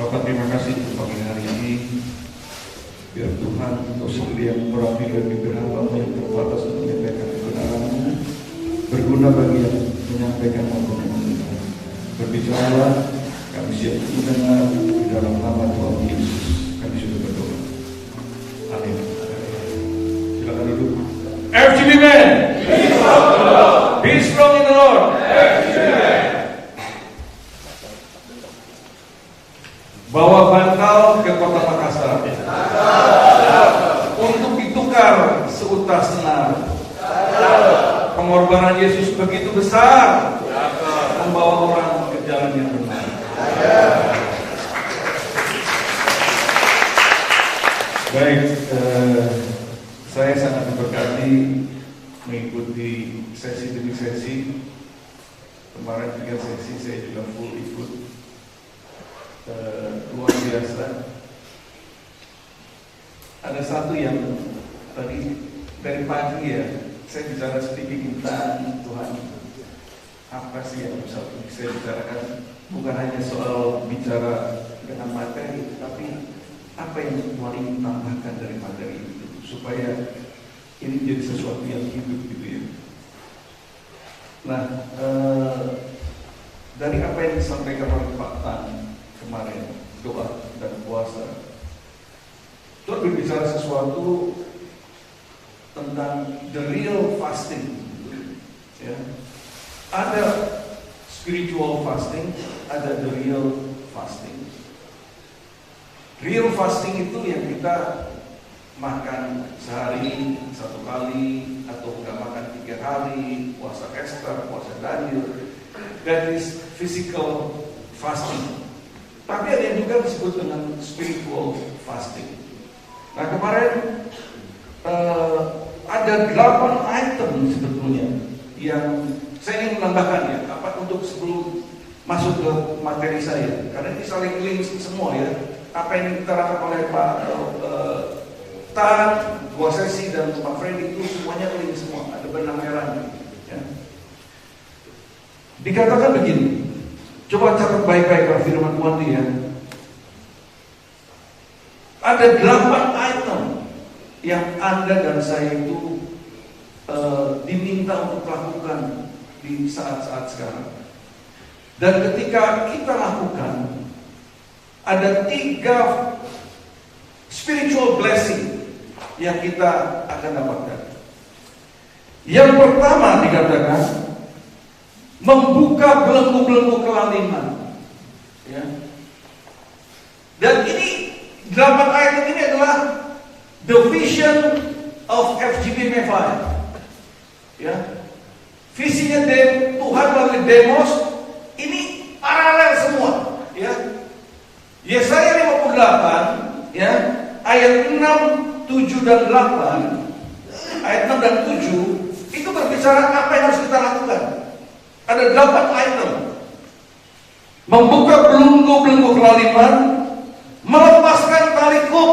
Bapak, terima kasih untuk pagi hari ini. Biar Tuhan untuk sendiri yang murapi dan bibir hamba yang terbatas untuk menyampaikan kebenaran-Mu, berguna bagi yang menyampaikan maupun yang mendengar. Berbicaralah, kami siap mendengar di dalam nama Tuhan Yesus. Kami sudah berdoa. Amin. Silakan duduk. FGB Men, be strong in the Lord. Bawa bantal ke kota Makassar untuk ditukar seutas senar. Pengorbanan Yesus begitu besar, membawa orang ke jalan yang benar. Baik, saya sangat diberkati mengikuti sesi demi sesi. Kemarin 3 sesi saya juga full ikut. Luar biasa. Ada satu yang tadi dari pagi ya, saya bicara sedikit tentang Tuhan. Apa sih yang bisa saya bicarakan? Bukan hanya soal bicara dengan materi, tapi apa yang Tuhan ingin tambahkan dari materi itu, supaya ini jadi sesuatu yang hidup gitu ya. Nah, dari apa yang disampaikan oleh Pak Tan kemarin, doa dan puasa, Tuhan berbicara sesuatu tentang the real fasting, ya. Ada spiritual fasting, ada the real fasting. Real fasting itu yang kita makan sehari 1 kali, atau nggak makan 3 hari, puasa Ester, puasa Daniel. That is physical fasting. Tapi ada yang juga disebut dengan spiritual fasting. Nah, kemarin ada 8 item sebetulnya yang saya ingin menambahkan ya, apa untuk sebelum masuk ke materi saya, karena ini saling link semua ya. Apa yang diterangkan oleh Pak Tan, 2 sesi dan Pak Freddy itu semuanya link semua, ada benang merahnya. Ya. Dikatakan begini. Coba catat baik-baik firman Tuhan ini ya. Ada 8 item yang Anda dan saya itu diminta untuk lakukan di saat-saat sekarang. Dan ketika kita lakukan, ada 3 spiritual blessing yang kita akan dapatkan. Yang pertama dikatakan membuka belenggu-belenggu kelaliman, ya. Dan ini 8 ayat ini adalah the vision of FGB M5, ya. Visinya Tuhan melalui Demos ini paralel semua, ya. Yesaya 58, ya, ayat 6, 7 dan 8, ayat 6 dan 7 itu berbicara apa yang harus kita lakukan. Ada 8 item. Membuka belenggu-belenggu kelaliman, melepaskan tali kuk,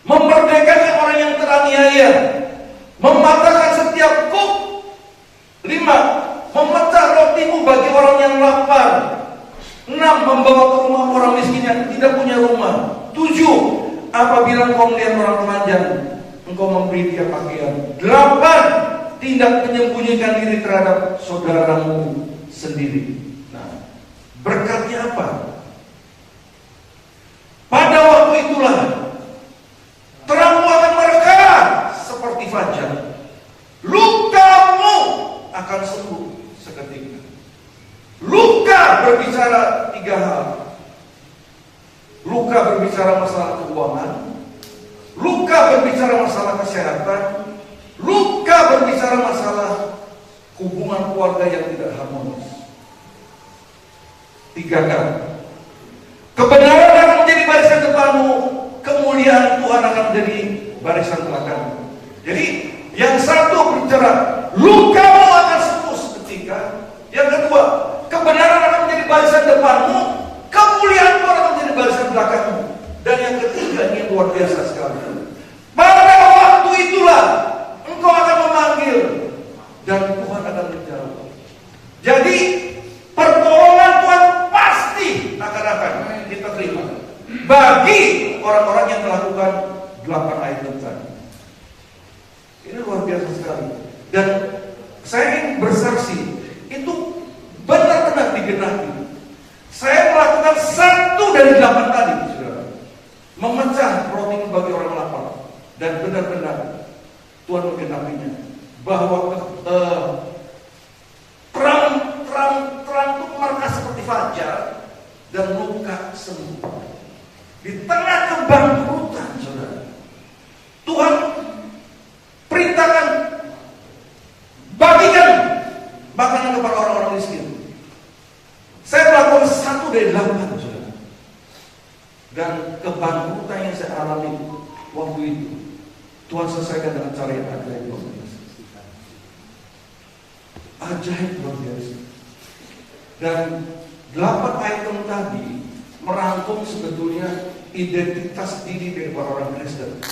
memerdekakan orang yang teraniaya, mematahkan setiap kuk. 5. Memecah rotimu bagi orang yang lapar. 6. Membawa ke rumah orang miskin yang tidak punya rumah. 7. Apabila engkau melihat orang telanjang, engkau memberi dia pakaian. 8. Tidak menyembunyikan diri terhadap saudaramu sendiri. Nah, berkatnya apa? Pada waktu itulah terangmu akan merekah seperti fajar. Lukamu akan sembuh seketika. Luka berbicara 3 hal. Luka berbicara masalah keuangan. Luka berbicara masalah kesehatan. Luka berbicara masalah hubungan keluarga yang tidak harmonis. 3 kali. Kebenaran akan menjadi barisan depanmu, kemuliaan Tuhan akan menjadi barisan belakangmu. Jadi yang satu berbicara lukamu akan sembuh seketika. Yang kedua, kebenaran akan menjadi barisan depanmu, kemuliaan Tuhan akan menjadi barisan belakangmu. Dan yang ketiga, ini luar biasa sekali. Pada waktu itulah engkau akan memanggil dan Tuhan akan menjawab. Jadi pertolongan Tuhan pasti Dan saya ingin bersaksi, itu benar-benar digenapi. Saya melakukan 1 dari 8 tadi, saudara. Memecah roti bagi orang lapar. Dan benar-benar Tuhan menggenapinya. Bahwa terang itu markas seperti fajar dan luka sembuh. Di tengah kebangkrutan, saudara, Tuhan perintahkan bagikan makanan kepada orang-orang miskin. Saya melakukan 1 dari 8, saudara. Dan kebangkrutan yang saya alami waktu itu, Tuhan selesaikan dengan cara yang ajaib luar biasa. Ajaib luar biasa. Dan 8 item tadi merangkum sebetulnya identitas diri dari orang Kristen.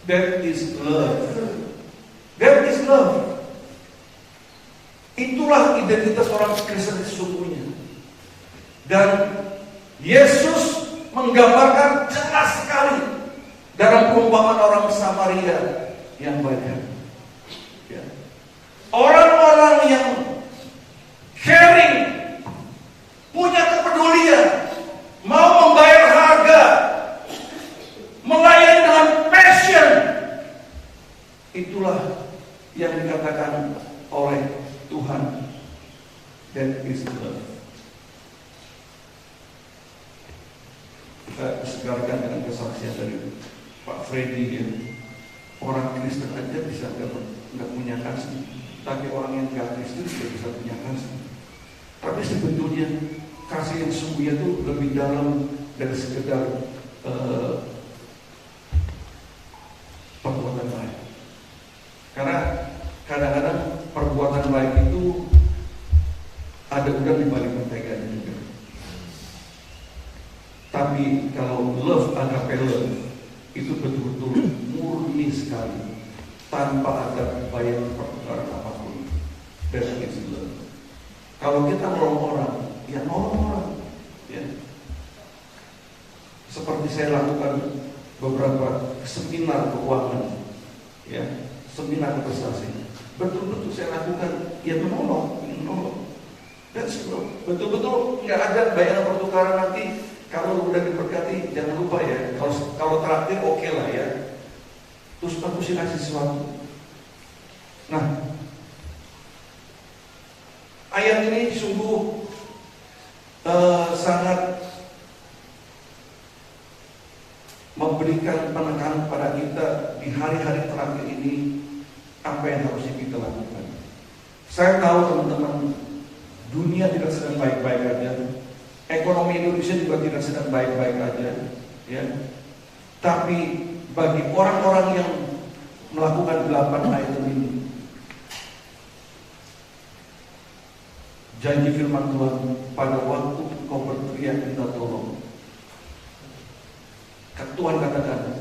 That is love. That is love. Itulah identitas orang Kristen sesungguhnya. Dan Yesus menggambarkan jelas sekali dalam perumpamaan orang Samaria yang banyak. Ya. Orang-orang yang sharing, punya kepedulian, mau membayar harga, melayani dengan passion. Itulah yang dikatakan oleh Tuhan, that is love. Kita segarkan dengan kesaksian dari Pak Freddy, ya. Orang Kristen aja bisa nggak punya kasih, tapi orang yang nggak Kristen juga bisa punya kasih. Tapi sebetulnya kasih yang sungguhnya itu lebih dalam dari sekedar perbuatan baik. Karena kadang-kadang perbuatan baik itu ada udang di balik menteganya juga. Tapi kalau love agape love itu betul-betul murni sekali, tanpa ada bayaran pertukaran apapun. That is love. Kalau kita nolong orang, ya nolong orang, ya. Seperti saya lakukan beberapa seminar keuangan, ya, seminar investasi. Betul-betul saya lakukan, ya menolong. That's love. Betul-betul nggak ada bayaran pertukaran nanti. Kalau udah diberkati, jangan lupa ya. Kalau traktir oke lah ya. Terus aku sih kasih sesuatu. Nah, ayat ini sungguh sangat memberikan penekanan pada kita di hari-hari terakhir ini, apa yang harus kita lakukan. Saya tahu teman-teman, dunia tidak sedang baik-baik aja. Ekonomi Indonesia juga tidak sedang baik-baik aja, ya. Tapi bagi orang-orang yang melakukan 8 item ini, janji firman Tuhan, pada waktu kau berteriak minta tolong, Tuhan katakan,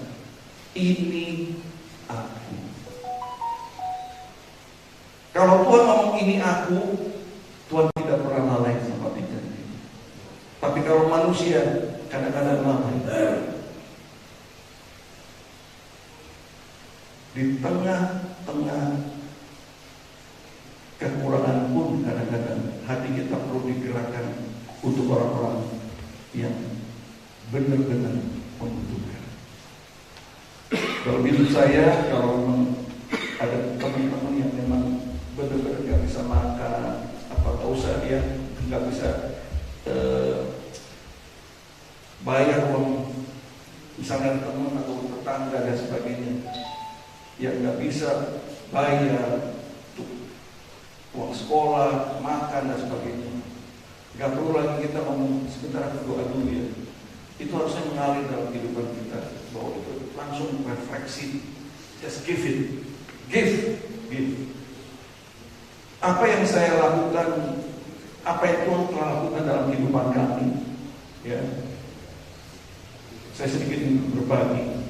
ini aku. Kalau Tuhan ngomong ini aku, Tuhan tidak pernah lalai sama janji. Tapi kalau manusia kadang-kadang lalai. Di tengah-tengah kekurangan pun kadang-kadang hati kita perlu digerakkan untuk orang-orang yang benar-benar membutuhkan. Kalau hidup saya, kalau ada teman-teman yang memang benar-benar nggak bisa makan, apa nggak usah dia nggak bisa bayar uang, misalnya teman atau tetangga dan sebagainya, yang nggak bisa bayar uang sekolah, makan dan sebagainya, nggak perlu lagi kita ngomong sebentar berdoa dulu ya. Itu harusnya mengalir dalam kehidupan kita, bahwa itu langsung refleksi, just give it, give. Apa yang saya lakukan, apa yang Tuhan telah lakukan dalam kehidupan kami, ya. Saya sedikit berbagi.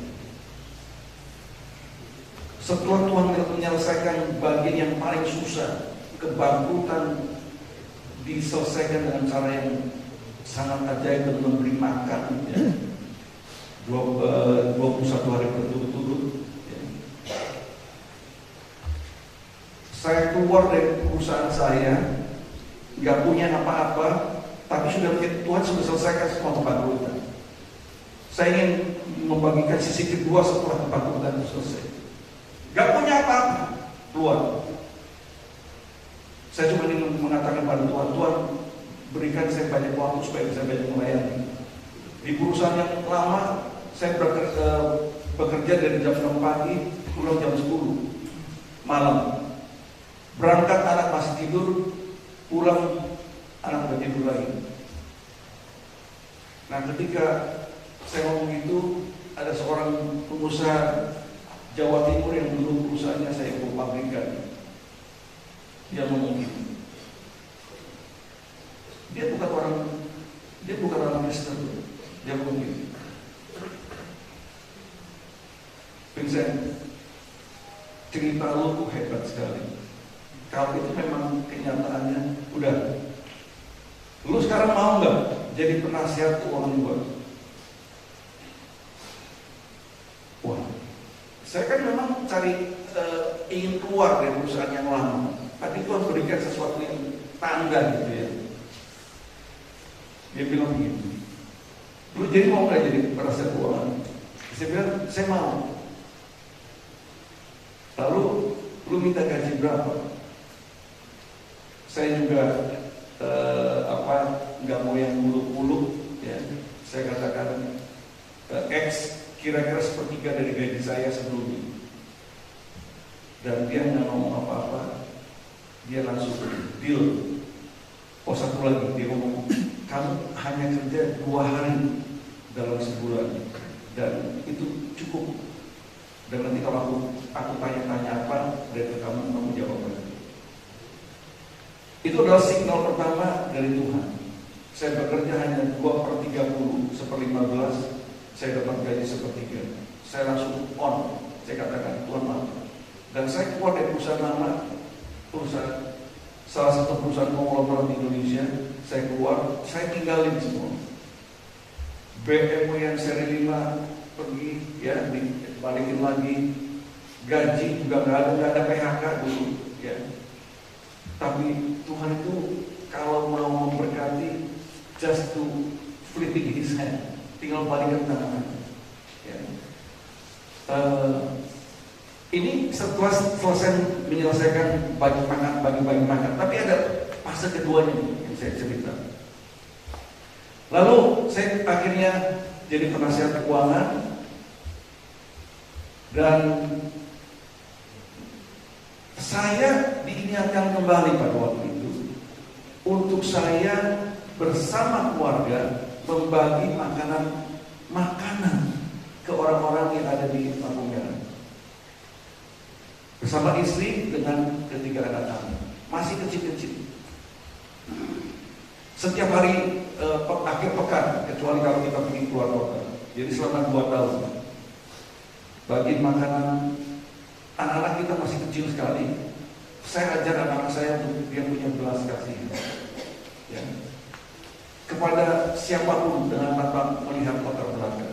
Setelah Tuhan menyelesaikan bagian yang paling susah, kebangkrutan diselesaikan dengan cara yang sangat ajaib dan memberi makan, ya. 21 hari berturut-turut, ya. Saya keluar dari perusahaan saya, nggak punya apa-apa, tapi Tuhan sudah selesaikan semua kebangkrutan. Saya ingin membagikan sisi kedua setelah kebangkrutan itu selesai. Nggak punya apa-apa, keluar. Saya cuma ingin mengatakan pada Tuhan, Tuhan berikan saya banyak waktu supaya bisa banyak melayani. Di perusahaan yang lama, saya bekerja dari jam 6 pagi, pulang jam 10 malam. Berangkat anak masih tidur, pulang anak udah tidur lagi. Nah, ketika saya ngomong itu, ada seorang pengusaha Jawa Timur yang dulu perusahaannya saya pabrikan. Dia ngomong gitu. Dia bukan orang Kristen. Dia ngomong gitu. Vincent, cerita lu tuh hebat sekali. Kalau itu memang kenyataannya, udah. Lu sekarang mau nggak jadi penasihat keuangan gua? Wah, saya kan memang ingin keluar dari perusahaan yang lama. Tapi Tuhan berikan sesuatu yang tanda gitu ya. Dia bilang begini, lu jadi mau nggak jadi penasihat keuangan? Saya bilang, saya mau. Lalu lu minta gaji berapa? Saya juga nggak mau yang muluk-muluk ya. Saya katakan X kira-kira sepertiga dari gaji saya sebelumnya. Dan dia nggak ngomong apa-apa, dia langsung deal. Oh, satu lagi dia ngomong, kamu hanya kerja 2 hari dalam sebulan dan itu cukup. Dan nanti kalau aku tanya-tanya apa dari kamu jawab lagi. Itu adalah signal pertama dari Tuhan. Saya bekerja hanya 2/30, 1/15, saya dapat gaji 1/3. Saya langsung on, saya katakan Tuhan maaf. Dan saya keluar dari perusahaan lama, salah satu perusahaan konglomerat di Indonesia. Saya keluar, saya tinggalin semua. BMW yang seri 5 pergi, ya dibalikin lagi. Gaji juga nggak ada PHK dulu, ya. Tapi Tuhan itu kalau mau memberkati, just to flipping his hand, tinggal balikan tangan. Ya. Ini setelah selesai menyelesaikan bagi makan, tapi ada fase keduanya yang saya cerita. Lalu saya akhirnya jadi penasihat keuangan dan saya diingatkan kembali pada waktu itu untuk saya bersama keluarga membagi makanan ke orang-orang yang ada di Kampung Merah. Bersama istri dengan ketiga anak kami, masih kecil-kecil. Setiap hari akhir pekan, kecuali kalau kita pergi keluar kota. Jadi selama 2 tahun, bagi makanan. Anak-anak kita masih kecil sekali. Saya ajar anak-anak saya untuk dia punya belas kasihan, ya, kepada siapapun dengan tanpa melihat latar belakang.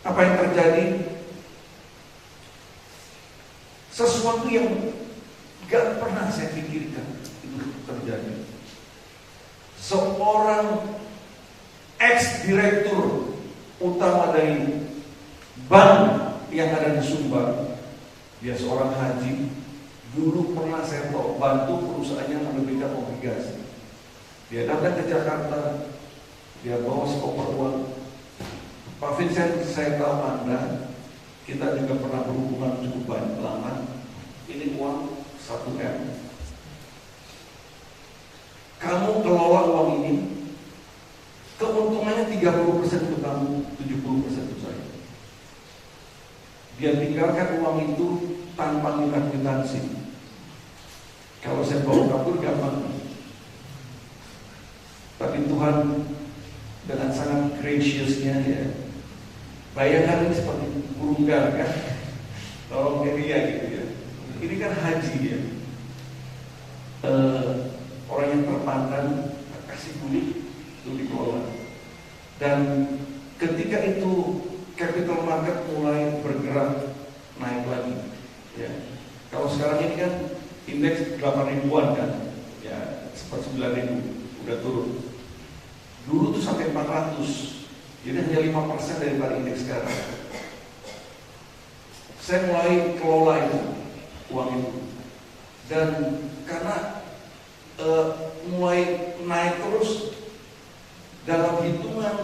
Apa yang terjadi? Sesuatu yang gak pernah saya pikirkan itu terjadi. Seorang ex-direktur utama dari bank yang ada di Sumbar, dia seorang haji, dulu pernah saya bantu perusahaannya menerbitkan obligasi. Dia datang ke Jakarta, dia bawa sekoper uang. Pak Vincent, saya tahu Anda, kita juga pernah berhubungan cukup banyak lama. Ini uang 1M. Kamu kelola uang ini, keuntungannya 30% untuk kamu, 70% untuk saya. Dia tinggalkan uang itu tanpa minta kwitansi. Kalau saya bawa kabur gampang. Tapi Tuhan dengan sangat graciousnya, ya, bayangkan ini seperti burung gagak kan, tolong dia gitu ya. Ini kan haji ya, orang yang terpandang, kasih kulit itu dikelola. Dan ketika itu capital market mulai bergerak naik lagi, ya. Kalau sekarang ini kan indeks 8 ribuan kan, ya sempat 9 ribu, udah turun. Dulu tuh sampai 400, jadi hanya 5% daripada indeks sekarang. Saya mulai kelola itu, uang itu, dan karena mulai naik terus dalam hitungan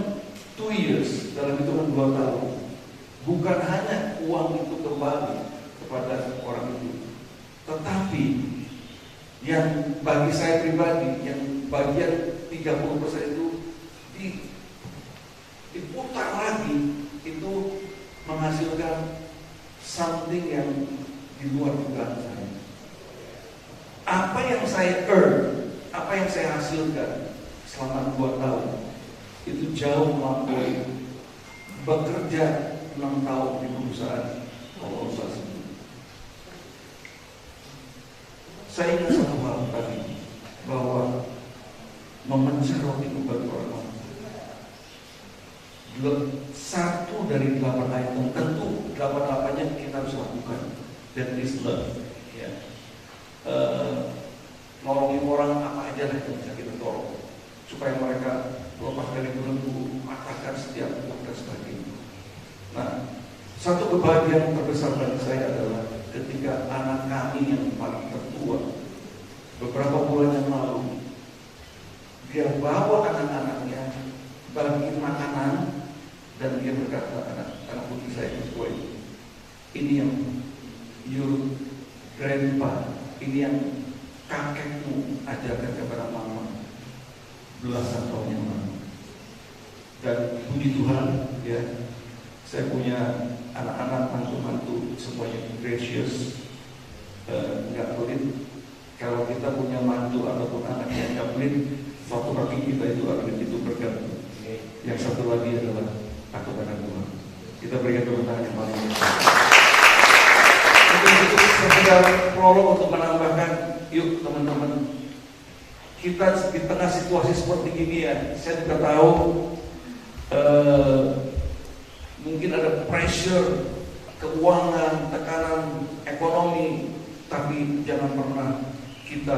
2 years, dalam hitungan 2 tahun, bukan hanya uang itu kembali kepada orang itu, tetapi yang bagi saya pribadi, yang bagian 30% itu diputar lagi, itu menghasilkan something yang di luar dugaan saya. Apa yang saya earn, apa yang saya hasilkan selama 2 tahun, itu jauh melampaui bekerja 6 tahun di perusahaan organisasi. Saya ingat satu hal tadi, bahwa memecah roti itu bagi orang satu dari 8 item, tentu 8-8-nya kita harus lakukan. That is love. Ya. Nolongin orang apa aja lah yang bisa kita tolong, supaya mereka lepas dari belenggu, matakan setiap dan sebagainya. Nah, satu kebahagiaan terbesar bagi saya adalah ketika anak kami yang paling tertua beberapa bulan yang lalu, dia bawa anak-anaknya bagi makanan, dan dia berkata, anak putri saya itu, ini yang your grandpa, ini yang kakekmu ajarkan kepada mama belasan tahun yang lalu. Dan puji Tuhan, ya, saya punya anak-anak, mantu-mantu semuanya gracious, nggak pelit. Kalau kita punya mantu ataupun anak yang nggak pelit, suatu kaki kita itu akan itu bergantung. Yang satu lagi adalah takut akan Tuhan. Kita berikan tepuk tangan yang paling besar. Itu sekedar prolog untuk menambahkan, yuk teman-teman, kita di tengah situasi seperti ini ya, saya juga tahu mungkin ada pressure keuangan, tekanan ekonomi, tapi jangan pernah kita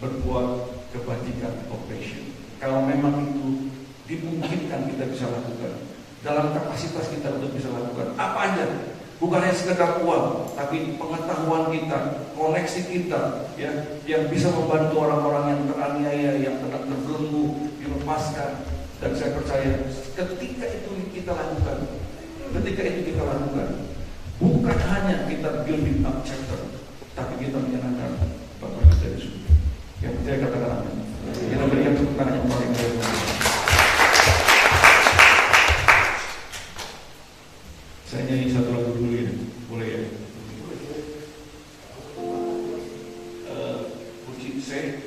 berbuat kebajikan operation. Kalau memang itu dimungkinkan, kita bisa lakukan dalam kapasitas kita untuk bisa lakukan apa aja, bukan hanya sekedar uang, tapi pengetahuan kita, koneksi kita, ya, yang bisa membantu orang-orang yang teraniaya, yang terbelenggu, dilepaskan. Dan saya percaya ketika itu kita lakukan, bukan hanya kita building up chapter, tapi kita menyenangkan Bapak kita di surga. Yang percaya katakan amin. Kita berikan tepuk tangan yang paling baik. Saya nyanyi satu lagu dulu ya, boleh ya? Puji saya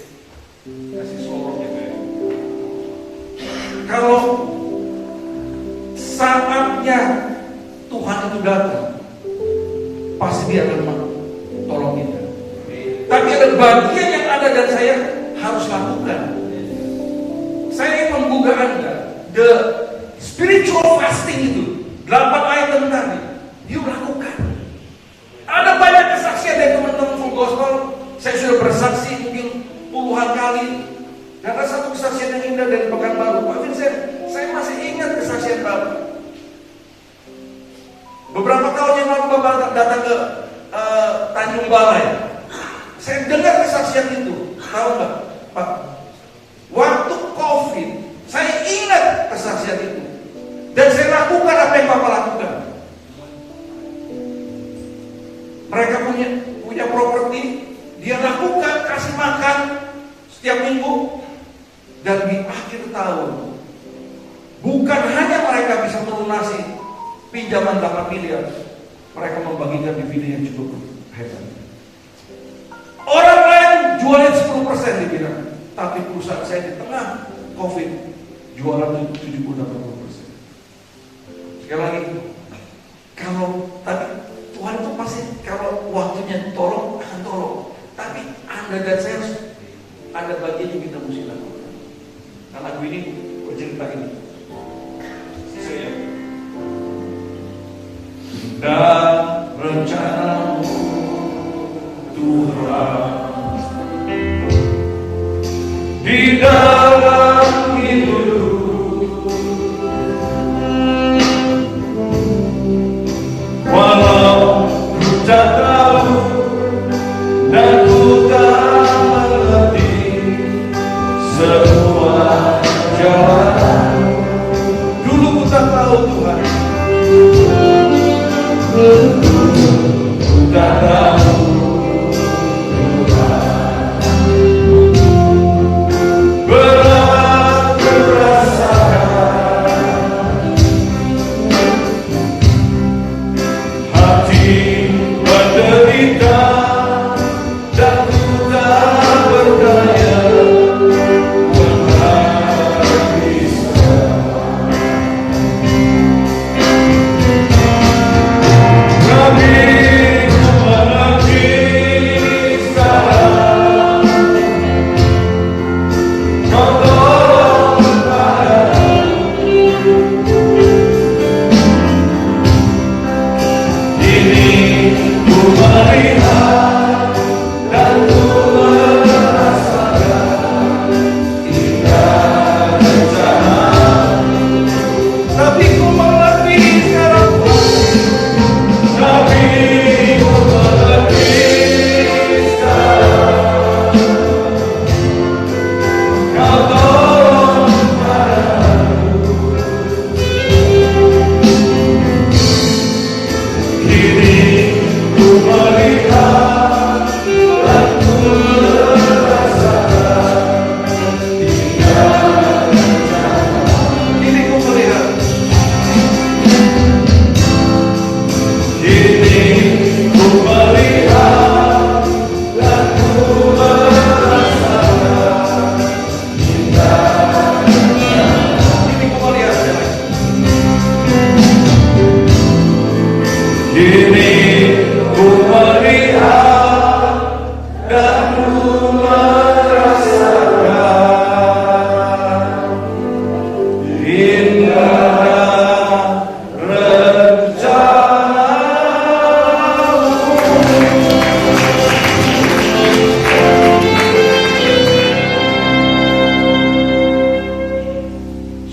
kasih solo ya kayak. Kalau saatnya Tuhan itu datang, pasti Dia akan tolong kita. Tapi ada bagian yang ada dan saya harus lakukan. Saya ingin menggugah Anda, the spiritual fasting itu, 8 item tadi, you lakukan. Ada banyak kesaksian dari teman-teman full gospel. Saya sudah bersaksi mungkin puluhan kali. Dan ada satu kesaksian yang indah dari Pekanbaru. Pak Vincent, saya masih ingat kesaksian Bapak. Beberapa tahun yang lalu Bapak datang ke Tanjung Balai. Saya dengar kesaksian itu. Tahu nggak, Pak? Waktu COVID, saya ingat kesaksian itu. Dan saya lakukan apa yang Bapak lakukan. Mereka punya properti, dia lakukan, kasih makan setiap minggu. Dan di akhir tahun, bukan hanya mereka bisa melunasi pinjaman 8 miliar, mereka membagikan dividen yang cukup hebat. Orang lain jualnya 10% dibilang, tapi perusahaan saya di tengah COVID jualan 70-80%. Sekali lagi, kalau tadi Tuhan itu pasti kalau waktunya tolong akan tolong, tapi Anda dan saya ada bagian yang kita mesti lakukan. Nah, lagu ini bercerita ini. Saya dan rencanamu Tuhan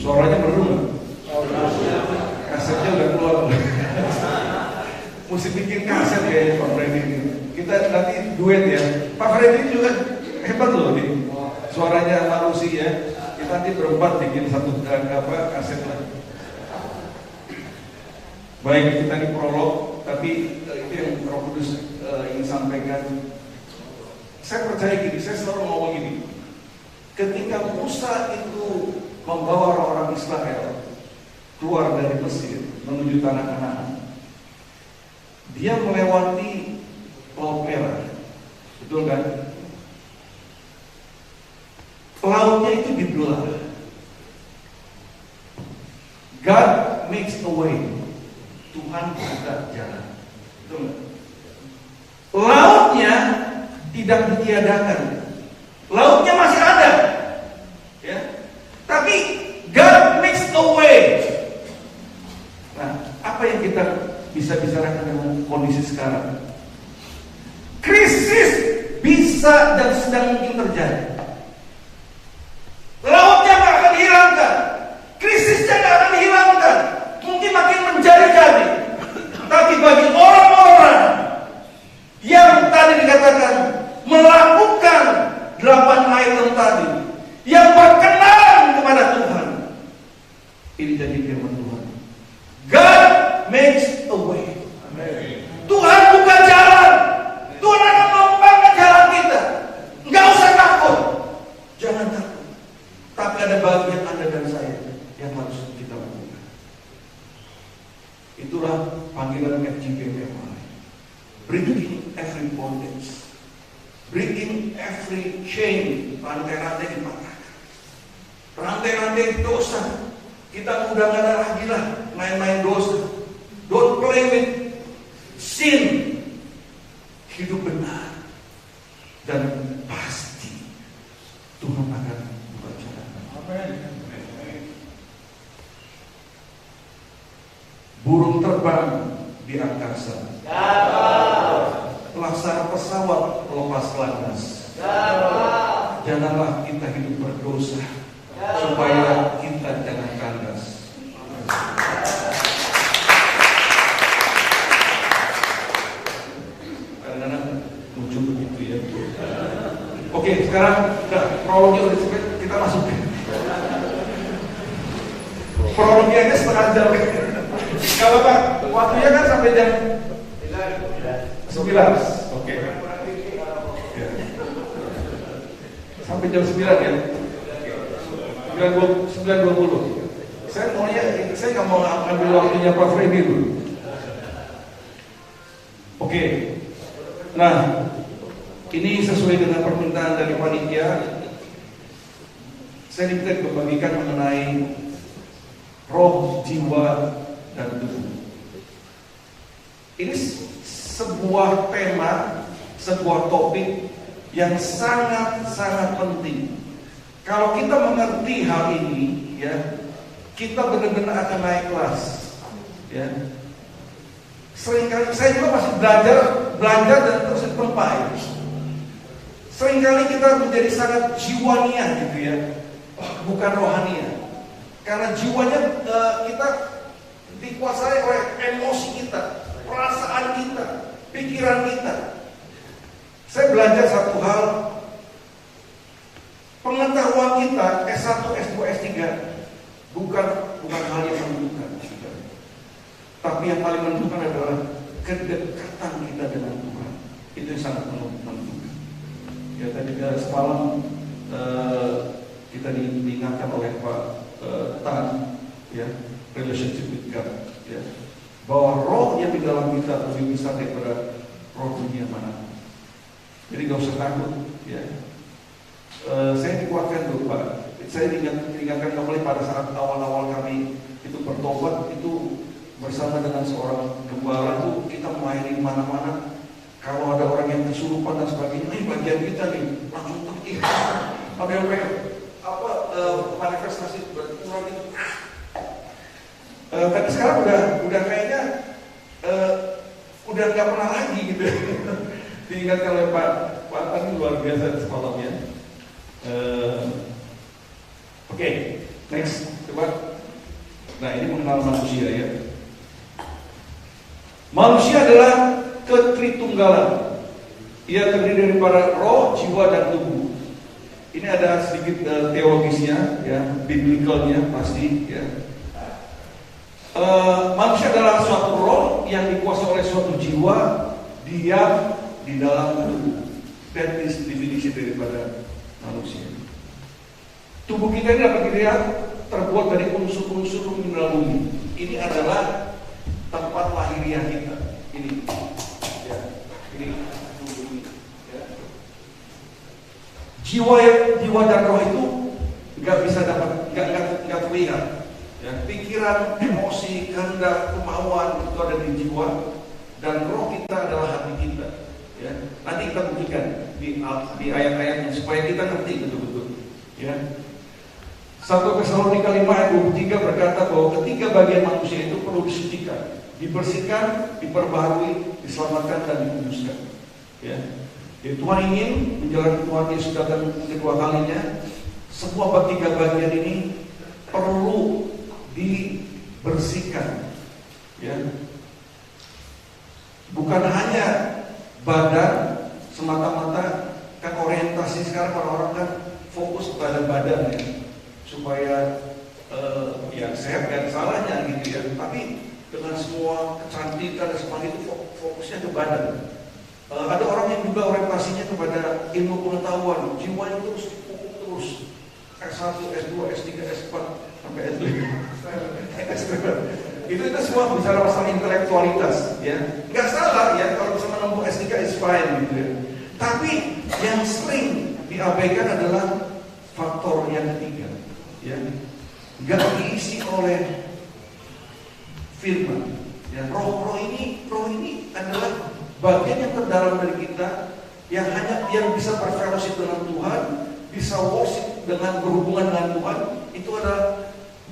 Suaranya merdu nggak? Kasetnya udah keluar. Mesti bikin kaset ya Pak Freddy ini. Kita nanti duet ya. Pak Freddy juga hebat loh nih. Suaranya manusia ya. Kita nanti berempat bikin satu kaset lah. Baik, kita di prolog, tapi itu yang Roh Kudus ingin sampaikan. Saya percaya gini, saya selalu ngomong gini. Ketika Musa itu membawa orang-orang Israel keluar dari Mesir menuju tanah Kanaan, dia melewati Laut Merah, betul kan? Lautnya itu dibelah. God makes a way. Tuhan buka jalan, betul nggak? Lautnya tidak ditiadakan, lautnya masih ada, ya. Tapi God makes a way. Nah, apa yang kita bisa bicarakan dengan kondisi sekarang? Krisis bisa dan sedang mungkin terjadi. Lautnya nggak akan dihilangkan, krisisnya nggak akan dihilangkan, mungkin makin menjadi-jadi. Tapi bagi orang-orang yang tadi dikatakan melakukan 8 item tadi, yang berkenan kepada Tuhan, ini jadi firman Tuhan. God makes a way. Tuhan buka jalan. Tuhan akan membuka jalan kita. Enggak usah takut. Jangan takut. Tapi ada bagian Anda dan saya yang harus kita lakukan. Itulah panggilan FGBM. Breaking every bondage. Breaking every chain. Rantai-rantai dipatahkan. Rantai-rantai dosa. Kita udah gak ada lagi lah main-main dosa. Don't play with sin. Hidup benar. Dan pasti Tuhan akan buka jalan. Burung terbang di angkasa. Pelaksana pesawat lepas landas. Janganlah kita hidup berdosa, supaya kita jangan kandas. Kadang-kadang muncul begitu ya. Oke, sekarang prolognya udah selesai, kita masuk. Prolognya aja setengah jam. Kalau Pak, waktunya kan sampai jam 9. Oke. Ya. Sampai jam 9 ya. 9.20. Saya nggak mau ambil waktunya Pak Freddy dulu. Oke. Nah, ini sesuai dengan permintaan dari panitia. Saya diminta membagikan mengenai roh, jiwa, dan tubuh. Ini sebuah tema, sebuah topik yang sangat-sangat penting. Kalau kita mengerti hal ini, ya, kita benar-benar akan naik kelas. Ya. Seringkali saya juga masih belajar dan terus bertempai. Seringkali kita menjadi sangat jiwaniah gitu ya, bukan rohaniah. Karena jiwanya kita dikuasai oleh emosi kita, perasaan kita, pikiran kita. Saya belajar satu hal, pengetahuan kita S1, S2, S3 bukan hal yang menentukan. Tapi yang paling menentukan adalah kedekatan kita dengan Tuhan. Itu yang sangat menentukan. Ya tadi semalam kita diingatkan oleh Pak Tan, ya, relationship with God, ya, bahwa roh yang di dalam kita lebih besar daripada roh dunia mana. Jadi gak usah takut, ya. Saya dikuatkan dulu Pak. Saya diingatkan kembali pada saat awal-awal kami itu bertobat, itu bersama dengan seorang gembala itu kita main di mana-mana. Kalau ada orang yang kesurupan dan sebagainya, ini bagian kita nih, langsung terkikis. Manifestasi berkurang itu. Tapi sekarang udah kayaknya udah nggak pernah lagi gitu. Diingatkan oleh Pak Tan luar biasa semalamnya. Oke, next coba. Nah ini mengenal manusia ya. Manusia adalah ketritunggalan. Ia terdiri dari para roh, jiwa, dan tubuh. Ini ada sedikit teologisnya, ya, biblicalnya pasti. Ya. Manusia adalah suatu roh yang dikuasai oleh suatu jiwa, diam di dalam tubuh. That is definisi daripada manusia. Tubuh kita ini dapat dilihat terbuat dari unsur-unsur mineral bumi. Ini adalah tempat lahiriah kita. Ini, ya, ini tubuh ini. Ya. Jiwa dan roh itu nggak bisa nggak terlihat. Ya, pikiran, emosi, kehendak, kemauan itu ada di jiwa, dan roh kita adalah hati kita. Ya. Nanti kita buktikan di ayat-ayatnya supaya kita ngerti betul-betul. Ya. 1 Tesalonika 5 ayat 23 berkata bahwa ketiga bagian manusia itu perlu disucikan, dibersihkan, diperbaharui, diselamatkan, dan dikuduskan. Ya. Jadi Tuhan ingin menjalani Tuhan Yesus datang kedua kalinya. Semua tiga bagian ini perlu dibersihkan. Ya. Bukan hanya badan semata-mata, kan orientasi sekarang orang-orang kan fokus pada badan ya, supaya ya sehat dan salahnya gitu ya. Tapi dengan semua kecantikan dan semua itu fokusnya ke badan. Ada orang yang juga orientasinya kepada ilmu pengetahuan, jiwanya terus dipupuk terus S1, S2, S3, S4 sampai S5. Itu semua bicara masalah intelektualitas ya. Nggak salah ya kalau bisa menempuh S3 is fine gitu ya. Tapi yang sering diabaikan adalah faktor yang ketiga ya. Nggak diisi oleh firman ya. Roh ini adalah bagian yang terdalam dari kita yang bisa berfellowship dengan Tuhan, bisa worship dengan berhubungan dengan Tuhan. Itu adalah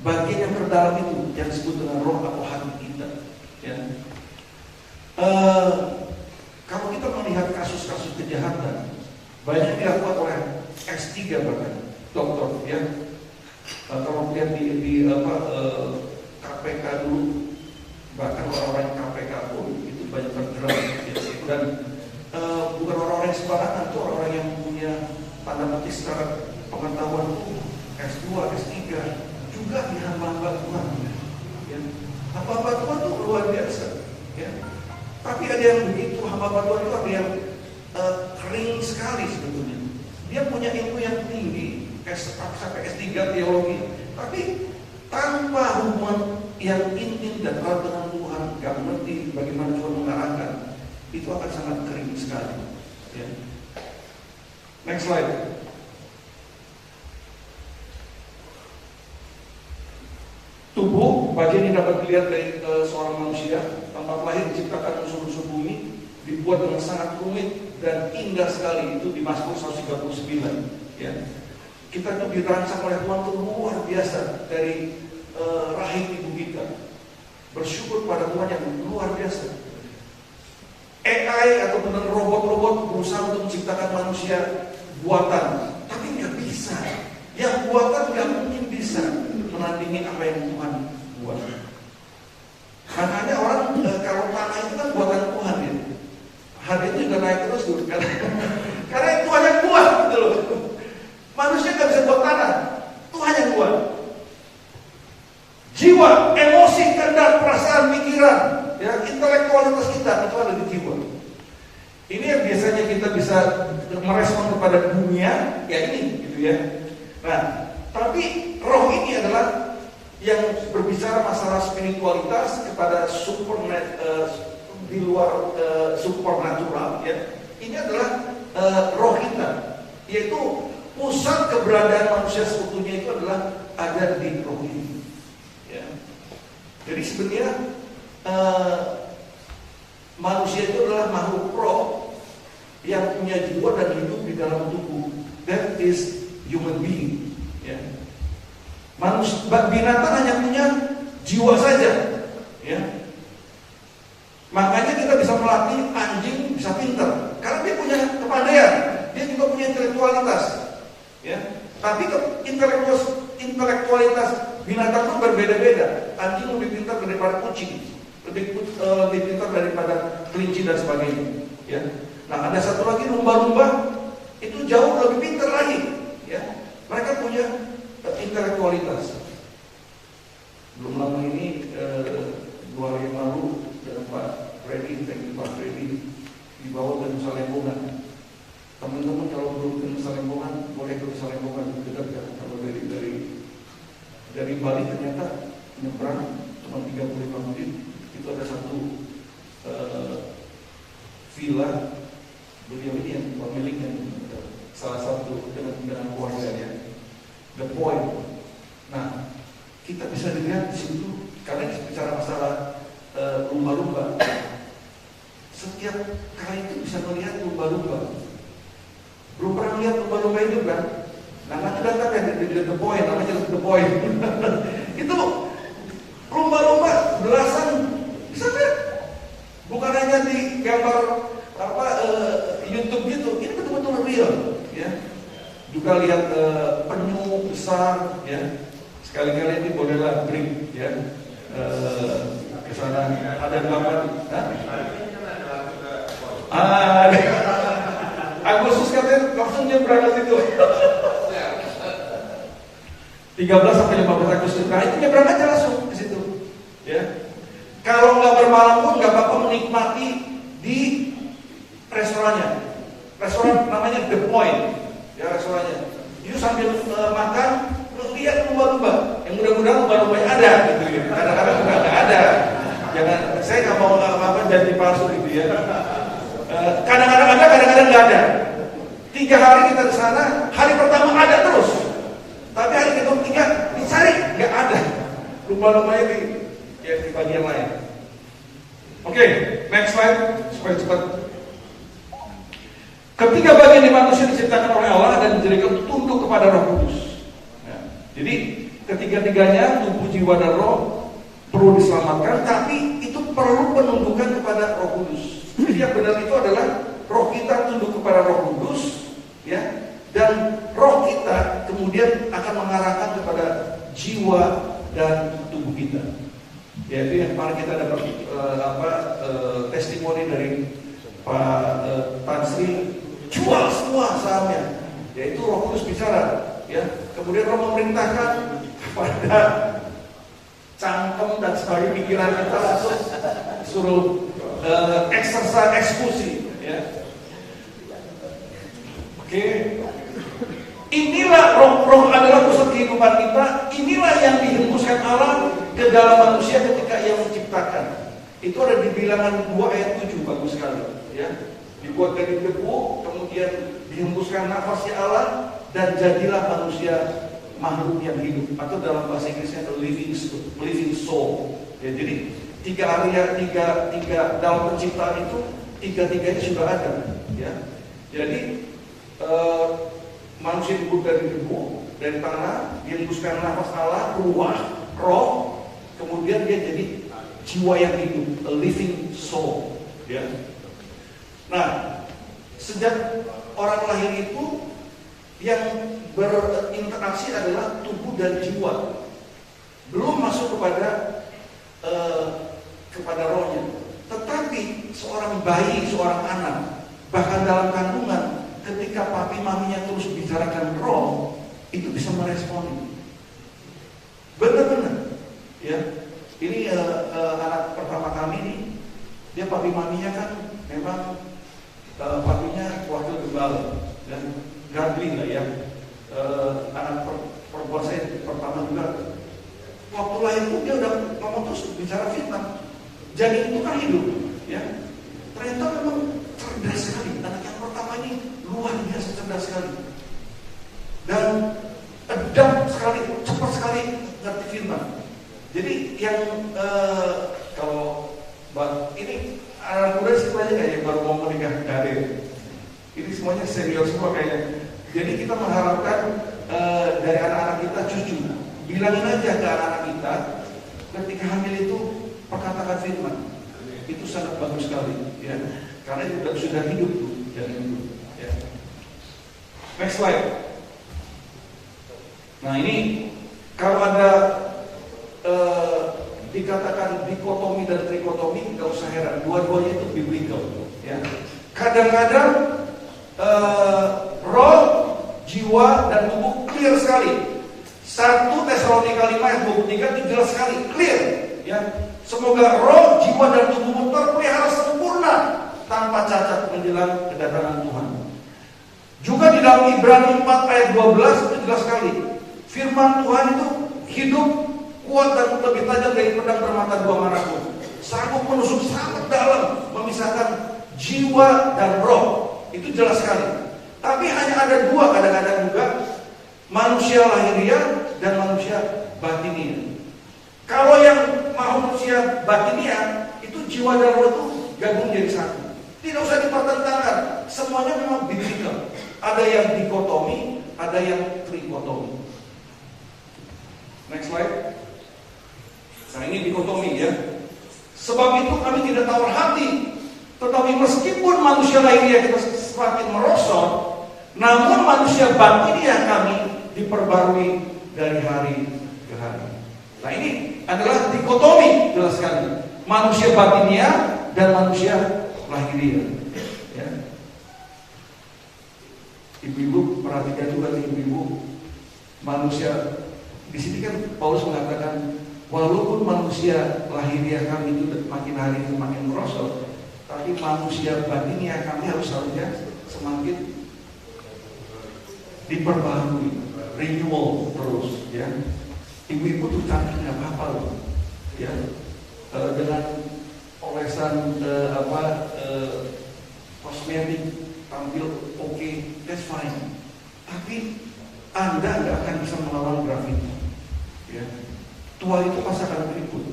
bagian yang terdalam itu yang disebut dengan roh atau hati kita. Ya. Kalau kita melihat kasus-kasus kejahatan, banyak dilakukan oleh S3 bahkan dokter. Ya. Kalau lihat di KPK dulu, bahkan orang-orang KPK pun itu banyak tergerak. Ya. Dan bukan orang-orang yang sembarangan, itu orang-orang yang punya tanda petik secara pengetahuan S2, S3. Juga di hamba-hamba Tuhan ya. Hamba-hamba Tuhan itu luar biasa ya. Tapi ada yang begitu, hamba-hamba Tuhan itu ada yang kering sekali sebetulnya. Dia punya ilmu yang tinggi sampai S3 teologi, tapi tanpa hubungan yang intim dan erat dengan Tuhan, gak mengerti bagaimana Tuhan mengarahkan, itu akan sangat kering sekali ya. Next slide. Tubuh, bagian yang dapat dilihat dari seorang manusia, tempat lahir diciptakan unsur-unsur bumi, dibuat dengan sangat rumit dan indah sekali. Itu di Mazmur 139. Ya. Kita tuh dirancang oleh Tuhan tuh luar biasa dari rahim ibu kita. Bersyukur pada Tuhan yang luar biasa. AI atau benar robot-robot berusaha untuk menciptakan manusia buatan, tapi nggak bisa. Yang buatan nggak mungkin bisa menandingi apa yang Tuhan buat. Makanya orang kalau tanah itu kan buatan Tuhan ya. Harga itu juga naik terus tuh karena Tuhan yang buat gitu loh. Manusia nggak bisa buat tanah, Tuhan yang buat. Jiwa, emosi, kehendak, perasaan, pikiran, ya intelektualitas kita itu ada di jiwa. Ini yang biasanya kita bisa merespon kepada dunia, ya ini gitu ya. Nah, tapi roh ini adalah yang berbicara masalah spiritualitas kepada di luar supernatural ya. Ini adalah roh kita, yaitu pusat keberadaan manusia seutuhnya itu adalah ada di roh ini ya. Jadi sebenarnya manusia itu adalah makhluk roh yang punya jiwa dan hidup di dalam tubuh. That is human being. Ya. Manusia, binatang hanya punya jiwa saja. Ya. Makanya kita bisa melatih anjing bisa pintar karena dia punya kepandaian, dia juga punya intelektualitas. Ya. Tapi intelektualitas binatang itu berbeda-beda. Anjing lebih pintar daripada kucing, lebih pintar daripada kelinci dan sebagainya. Ya. Nah, ada satu lagi lumba-lumba itu jauh lebih pintar lagi. Ya. Mereka punya intelektualitas. Belum lama ini 2 hari yang lalu dan Pak Freddy dibawa ke Nusa Lembongan. Teman-teman kalau belum ke Nusa Lembongan boleh ke Nusa Lembongan, dekat ya. Kalau dari Bali ternyata nyebrang cuma 35 menit. Itu ada satu villa beliau ini yang pemiliknya, salah satu dengan keluarganya. The Point. Nah, kita bisa dilihat di situ karena bicara masalah lumba-lumba. Setiap kali itu bisa melihat lumba-lumba. Belum pernah melihat lumba-lumba itu kan? Nah, nanti datang ya di The Point, namanya The Point. Itu lumba-lumba belasan, bisa lihat. Bukan hanya di gambar YouTube gitu, ini betul-betul real, ya. Juga lihat penyu besar, ya. Sekali-kali ini bolehlah bring, ya, ke sana. Ada gambar, Agustus katanya langsung dia berangkat situ. 13 sampai 15 Agustus, nah itu dia berangkat aja langsung ke situ, ya. Kalau nggak bermalam pun nggak apa-apa, menikmati di restorannya. Restoran namanya The Point, ya restorannya. You sambil makan, lihat lumba-lumba. Yang mudah-mudahan lumba-lumbanya ada, gitu ya. Kadang-kadang juga nggak ada. Jangan, saya nggak mau apa-apa jadi palsu gitu ya. Kadang-kadang ada, kadang-kadang nggak ada. 3 hari kita di sana, hari pertama ada terus. Tapi hari ketiga dicari nggak ada. Lumba-lumbanya di bagian lain. Oke, next slide supaya cepat. Ketiga bagian di manusia diciptakan oleh Allah dan dijadikan tunduk kepada Roh Kudus. Ya. Jadi ketiga-tiganya, tubuh, jiwa, dan roh perlu diselamatkan, tapi itu perlu penundukan kepada Roh Kudus. Jadi yang benar itu adalah roh kita tunduk kepada Roh Kudus, ya, dan roh kita kemudian akan mengarahkan kepada jiwa dan tubuh kita. Ya, itu yang kemarin kita dapat testimoni dari Pak Tan Sri, jual semua sahamnya. Yaitu Roh Kudus bicara, ya. Kemudian Roh memerintahkan kepada cangkem dan sebagainya pikiran kita langsung suruh eksersa eksekusi, ya. Oke. Inilah roh adalah pusat kehidupan kita. Inilah yang dihembuskan Allah ke dalam manusia ketika Ia menciptakan. Itu ada di Bilangan 2 ayat 7, bagus sekali, ya. Dibuat dari debu, kemudian dihembuskan nafasnya Allah, dan jadilah manusia makhluk yang hidup, atau dalam bahasa Inggrisnya living soul. Ya, jadi tiga dalam penciptaan itu tiga-tiganya sudah ada, ya. Jadi manusia dibuat dari debu, dari tanah, dihembuskan nafas Allah, ruah, roh, kemudian dia jadi jiwa yang hidup, a living soul, ya. Nah, sejak orang lahir itu yang berinteraksi adalah tubuh dan jiwa, belum masuk kepada rohnya. Tetapi seorang bayi, seorang anak, bahkan dalam kandungan, ketika papi maminya terus bicarakan roh, itu bisa meresponi. Benar-benar, ya. Ini anak pertama kami ini, dia papi maminya kan memang papinya wakil gembala dan gadling lah, ya. Anak perempuan saya pertama juga, waktu lahir itu dia udah ngomong terus bicara firman. Jadi itu kan hidup, ya. Ternyata memang cerdas sekali. Anak yang pertama ini luar biasa cerdas sekali dan edam sekali, cepat sekali ngerti firman. Jadi yang kalau ini anak muda sih aja kayak baru mau menikah karir. semuanya senior semua kayaknya. Jadi kita mengharapkan dari anak-anak kita cucu. Bilangin aja ke anak-anak kita ketika hamil itu perkatakan firman. Itu sangat bagus sekali, ya. Karena itu sudah hidup tuh, yang hidup. Ya. Next slide. Nah ini kalau ada dikatakan dikotomi dan trikotomi, nggak usah heran, dua-duanya itu biblical. Ya. Kadang-kadang roh, jiwa, dan tubuh clear sekali. 1 Tesalonika 5 ayat 23 itu jelas sekali, clear. Ya. Semoga roh, jiwa, dan tubuhmu terpelihara sempurna tanpa cacat menjelang kedatangan Tuhan. Juga di dalam Ibrani 4 ayat 12 itu jelas sekali. Firman Tuhan itu hidup, kuat, dan lebih tajam dari pedang bermata dua manapun. Sanggup menusuk sangat dalam, memisahkan jiwa dan roh. Itu jelas sekali. Tapi hanya ada dua kadang-kadang juga, manusia lahiriah dan manusia batiniah. Kalau yang manusia batiniah itu jiwa dan roh itu gabung jadi satu. Tidak usah dipertentangkan. Semuanya memang biblical. Ada yang dikotomi, ada yang trikotomi. Next slide. Nah ini dikotomi ya. Sebab itu kami tidak tawar hati. Tetapi meskipun manusia lahiriah kita semakin merosot, namun manusia batiniah kami diperbarui dari hari ke hari. Nah ini adalah dikotomi jelas sekali. Manusia batiniah dan manusia lahiriah. Ya. Ibu-ibu perhatikan juga nih ibu-ibu, manusia di sini kan Paulus mengatakan walaupun manusia lahiriah kami itu makin hari itu makin merosot, tapi manusia batiniah kami harusnya semakin diperbarui, renewal terus, ya. Ibu-ibu tuh cantik nggak apa-apa loh, ya. Dengan olesan kosmetik tampil oke, that's fine. Tapi Anda nggak akan bisa melawan grafiti, ya. Tua itu pasti akan berikut.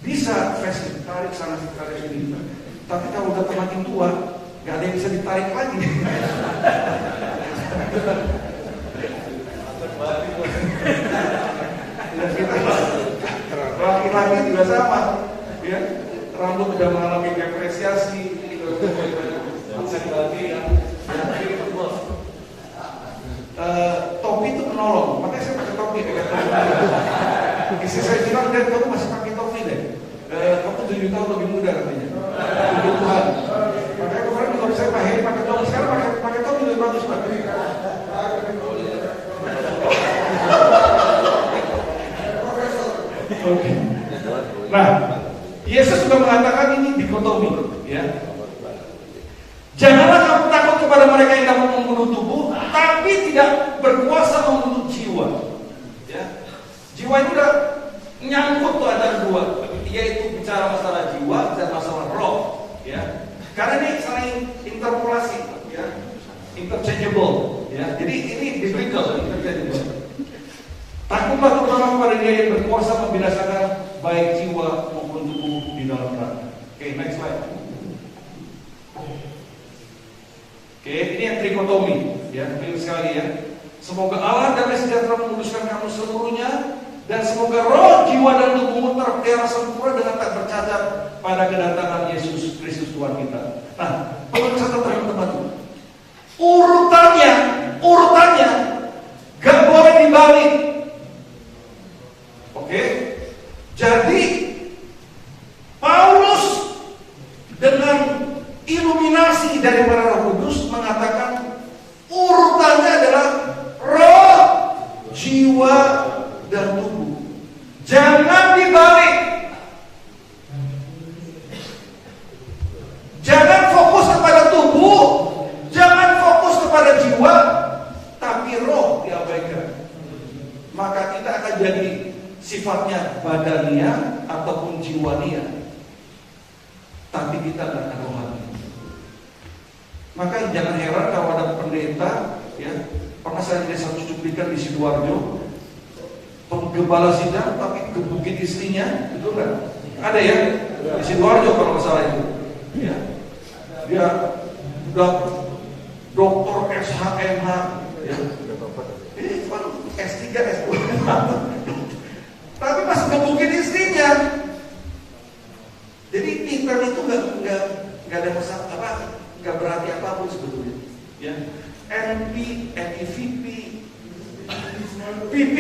Bisa face ditarik sana tarik sini, tapi kalau udah makin tua, nggak ada yang bisa ditarik lagi. Laki-laki juga sama, ya. Rambut sudah mengalami depresiasi, topi itu menolong, makanya saya pakai topi. Istri saya bilang, dan kamu masih pakai topi deh. Kamu 7 tahun lebih muda katanya. Puji Tuhan. Makanya kemarin kalau saya pakai topi, sekarang pakai topi lebih bagus Pak. Oke. Nah, Yesus juga mengatakan ini dikotomi, ya. Janganlah kamu takut kepada mereka yang dapat membunuh tubuh, tapi tidak berkuasa membunuh jiwa. Ya. Jiwa itu udah nyangkut tuh antara dua, yaitu bicara masalah jiwa dan masalah roh, ya. Karena ini saling interpolasi, ya, interchangeable, ya. Jadi ini biblical, interchangeable. Takutlah terutama kepada Dia yang berkuasa membinasakan baik jiwa maupun tubuh di dalam neraka. Oke, next slide. Oke, ini yang trikotomi, ya, penting sekali ya. Semoga Allah damai sejahtera menguduskan kamu seluruhnya, dan semoga roh, jiwa, dan tubuhmu terpelihara sempurna dengan tak bercacat pada kedatangan Yesus Kristus Tuhan kita. Nah, perlu catat teman-teman, urutannya gak boleh dibalik. Oke, jadi Paulus dengan iluminasi dari para Roh Kudus mengatakan urutannya adalah roh, jiwa, dan tubuh. Jangan dibalik. Jangan fokus kepada tubuh, jangan fokus kepada jiwa, tapi roh diabaikan. Maka kita akan jadi sifatnya badania ataupun jiwania, tapi kita tidak akan rohani. Maka jangan heran kalau ada pendeta, ya, pernah saya lihat satu cuplikan di Sidoarjo, penggembala sidang tapi gebugit istrinya, itu kan? Ada ya di Sidoarjo kalau nggak salah itu, ya. Dia udah doktor SHMH, ya. Ini kan S3, S2, tapi masih gebukin istrinya. Jadi intern itu nggak ada masalah, nggak berarti apapun sebetulnya. Ya, NP, NEVP, PP,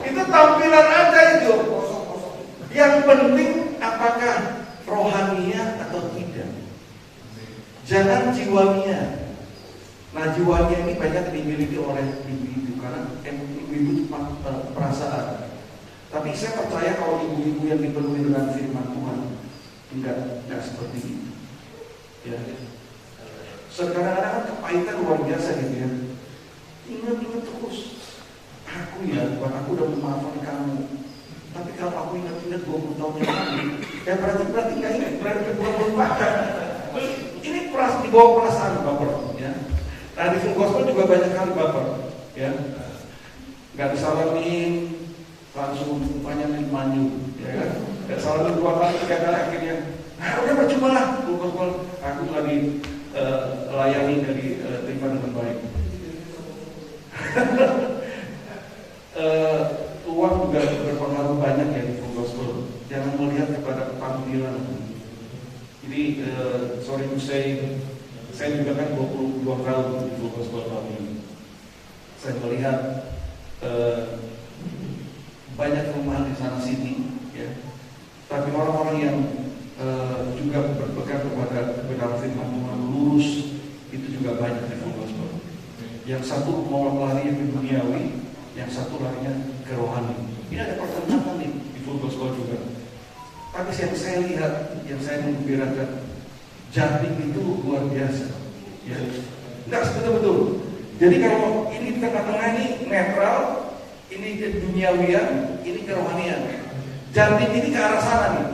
itu tampilan aja itu. Yang penting apakah rohaninya atau tidak. Jangan jiwanya. Nah, jiwanya ini banyak dimiliki oleh ibu-ibu karena ibu-ibu perasaan. Tapi saya percaya kalau ibu-ibu yang dipenuhi dengan firman Tuhan enggak seperti itu. Ya. Kadang-kadang kan kepahitan luar biasa gitu ya. Ingat terus. Aku udah memaafkan kamu. Tapi kalau aku ingat 20 tahun yang lalu, ya berarti nggak ingat, berarti bukan melupakan. Ini di bawah perasaan baper, ya. Nah di full gospel juga banyak kali baper, ya. Nggak disalamin, langsung banyak manyu, ya kan? Nggak salamin 2 kali, 3 kali akhirnya, udah percuma lah, full gospel aku nggak dilayani, nggak diterima dengan baik. Uang juga berpengaruh banyak ya di full gospel. Jangan melihat kepada panggilan. Jadi sorry to say, saya juga kan 22 tahun di full gospel tahun ini. Saya melihat banyak kelemahan di sana sini, ya. Tapi orang-orang yang juga berpegang kepada kebenaran firman Tuhan lurus itu juga banyak di full gospel. Yang satu mau lari ke duniawi, yang satu larinya ke rohani. Ini ada pertentangan nih di full gospel juga. Tapi yang saya lihat, yang saya menggembirakan, Jatim itu luar biasa. Ya, enggak betul-betul. Jadi kalau ini di tengah-tengah ini netral, ini ke duniawian, ini ke rohanian. Jatim ini ke arah sana nih.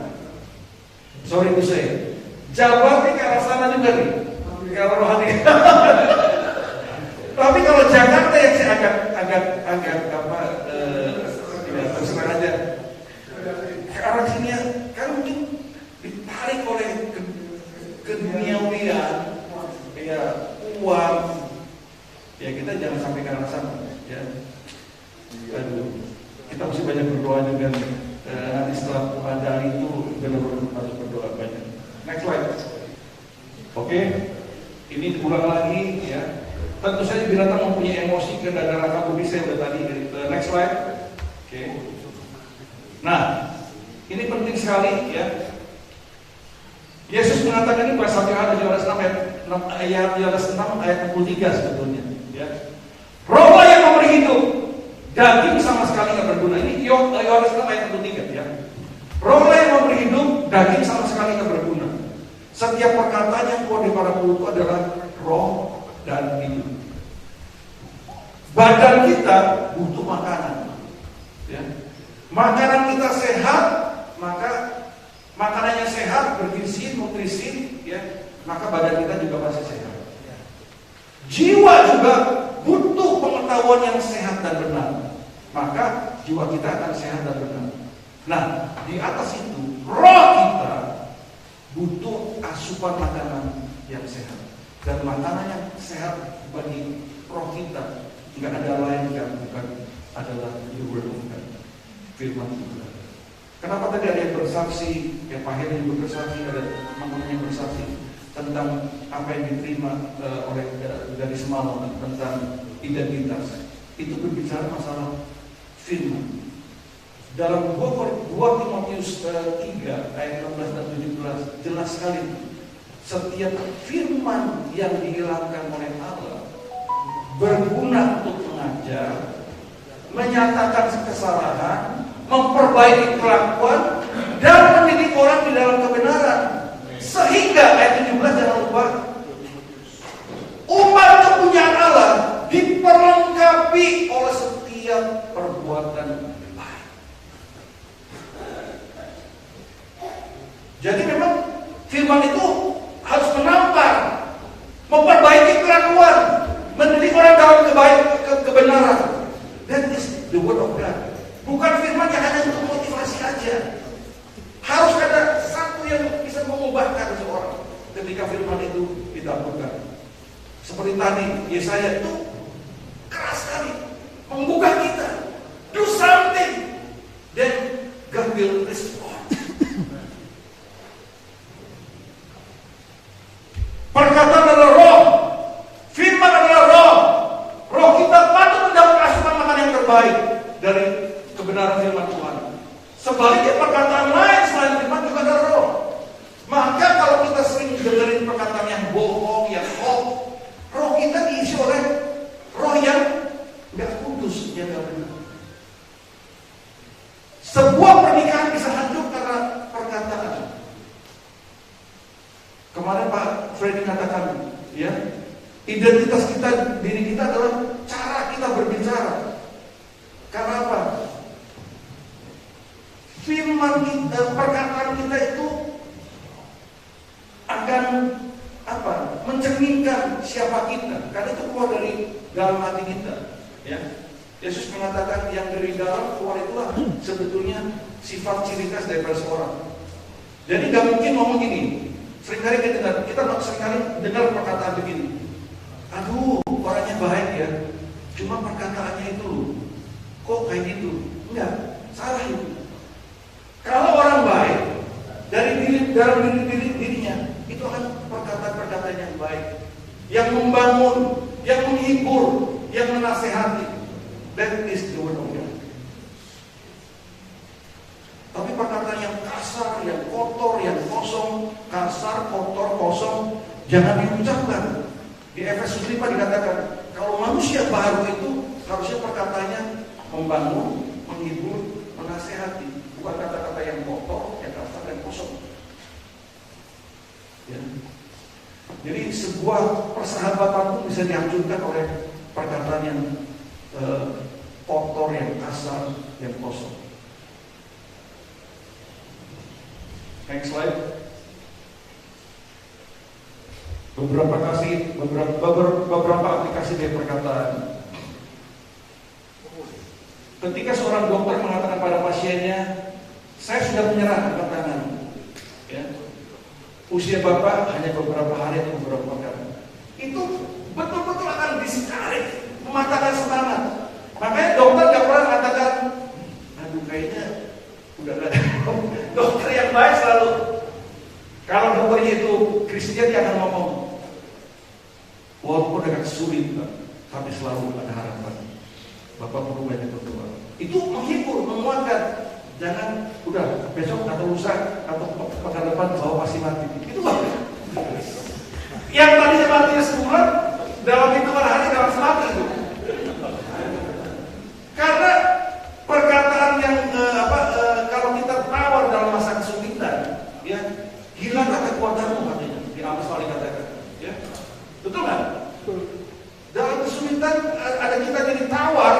Sorry to say, Jawa ini ke arah sana juga nih, ke arah rohani. Tapi kalau Jakarta yang saya agak terserah aja ke arah sini ya, kan mungkin ditarik oleh keduniawian, ya uang, ya kita jangan sampai ke arah sana, ya. Aduh, kita mesti banyak berdoa juga. Nanti setelah ada itu benar-benar harus berdoa banyak. Next slide. Oke, ini diulang lagi, ya. Tentu saja binatang mempunyai emosi ke raka budi saya udah tadi. Next slide. Oke. Nah, ini penting sekali, ya. Yesus mengatakan ini bahasa Yohanes 6 ayat 63 sebetulnya, ya. Rohlah yang memberi hidup, daging sama sekali nggak berguna. Ini Yohanes 6 ayat 63, ya. Rohlah yang memberi hidup, daging sama sekali nggak berguna. Setiap perkataan yang keluar dari para mulut itu adalah roh dan hidup. Badan kita butuh makanan, ya. Makanan kita sehat, maka makanannya sehat, bergizi, nutrisi, ya, maka badan kita juga pasti sehat. Jiwa juga butuh pengetahuan yang sehat dan benar, maka jiwa kita akan sehat dan benar. Nah, di atas itu roh kita butuh asupan makanan yang sehat, dan makanan yang sehat bagi roh kita nggak ada lain yang bukan adalah the word of God, firman Tuhan. Kenapa tadi ada yang bersaksi, ya Pak Heri juga bersaksi, ada teman-teman yang bersaksi tentang apa yang diterima oleh dari semalam tentang identitas. Itu berbicara masalah firman. Dalam 2 Timotius 3 ayat 16 dan 17 jelas sekali, setiap firman yang dihilangkan oleh Allah berguna untuk mengajar, menyatakan kesalahan, memperbaiki kelakuan, dan mendidik orang di dalam kebenaran. Sehingga ayat 17 jangan lupa, umat kepunyaan Allah diperlengkapi oleh setiap perbuatan baik. Jadi memang firman itu harus menampar, memperbaiki kelakuan, mendidik orang dalam kebenaran. That is the word of God. Bukan firman yang hanya untuk motivasi aja. Harus ada satu yang bisa mengubahkan seseorang ketika Seperti tadi Yesaya itu keras sekali menggugah kita, do something, then God will respond. Perkataan adalah roh, firman adalah roh. Roh kita patut mendapat asupan makan yang terbaik dari kebenaran firman Tuhan. Sebaliknya perkataan lain selain firman juga adalah roh. Maka kalau kita sering dengerin perkataan yang bohong, yang hoax, roh kita diisi oleh roh yang gak kudus, yang gak benar. Sebuah pernikahan bisa hancur karena perkataan. Kemarin Pak Freddy katakan, ya, identitas kita, diri kita adalah cara kita berbicara. Karena apa? Firman kita, perkataan kita itu akan mencerminkan siapa kita, karena itu keluar dari dalam hati kita, ya. Yesus mengatakan yang dari dalam keluar itulah sebetulnya sifat ciri khas daripada seorang. Jadi gak mungkin ngomong gini. Seringkali kita seringkali dengar perkataan begini, aduh orangnya baik ya, cuma perkataannya itu kok kayak gitu. Enggak, salah itu. Kalau orang baik dari dalam dirinya itu akan perkataan-perkataan yang baik, yang membangun, yang menghibur, yang menasehati. That is the word of God. Tapi perkataan yang kasar, yang kotor, yang kosong, kasar, kotor, kosong, jangan diucapkan. Di Efesus 5 dikatakan, kalau manusia baru itu harusnya perkataannya membangun, menghibur, menasehati, bukan kata-kata yang kotor, yang kasar, dan kosong. Ya. Jadi sebuah persahabatan pun bisa dihancurkan oleh perkataan yang kotor, yang kasar, yang kosong. Next slide. Beberapa aplikasi dari perkataan. Ketika seorang dokter mengatakan pada pasiennya, saya sudah menyerah, angkat tangan. Ya. Usia Bapak hanya beberapa hari atau beberapa pekan. Itu betul-betul akan disikarit, mematahkan semangat. Makanya dokter gak pernah mengatakan, aduh kayaknya udah ada. Dokter yang baik selalu, kalau dokternya itu Kristen, dia akan ngomong, walaupun agak sulit, tapi selalu ada harapan. Bapak perlu banyak berdoa. Itu menghibur, menguatkan. Jangan udah besok atau lusa atau pekan depan bawa pasti mati. Itu bagus. Yang tadinya matinya sebulan, dalam hitungan hari dalam semati itu. Karena perkataan yang kalau kita tawar dalam masa kesulitan, ya, hilanglah kekuatanmu, katanya di Amsal dikatakan, ya. Betul nggak? Dalam kesulitan ada kita jadi tawar,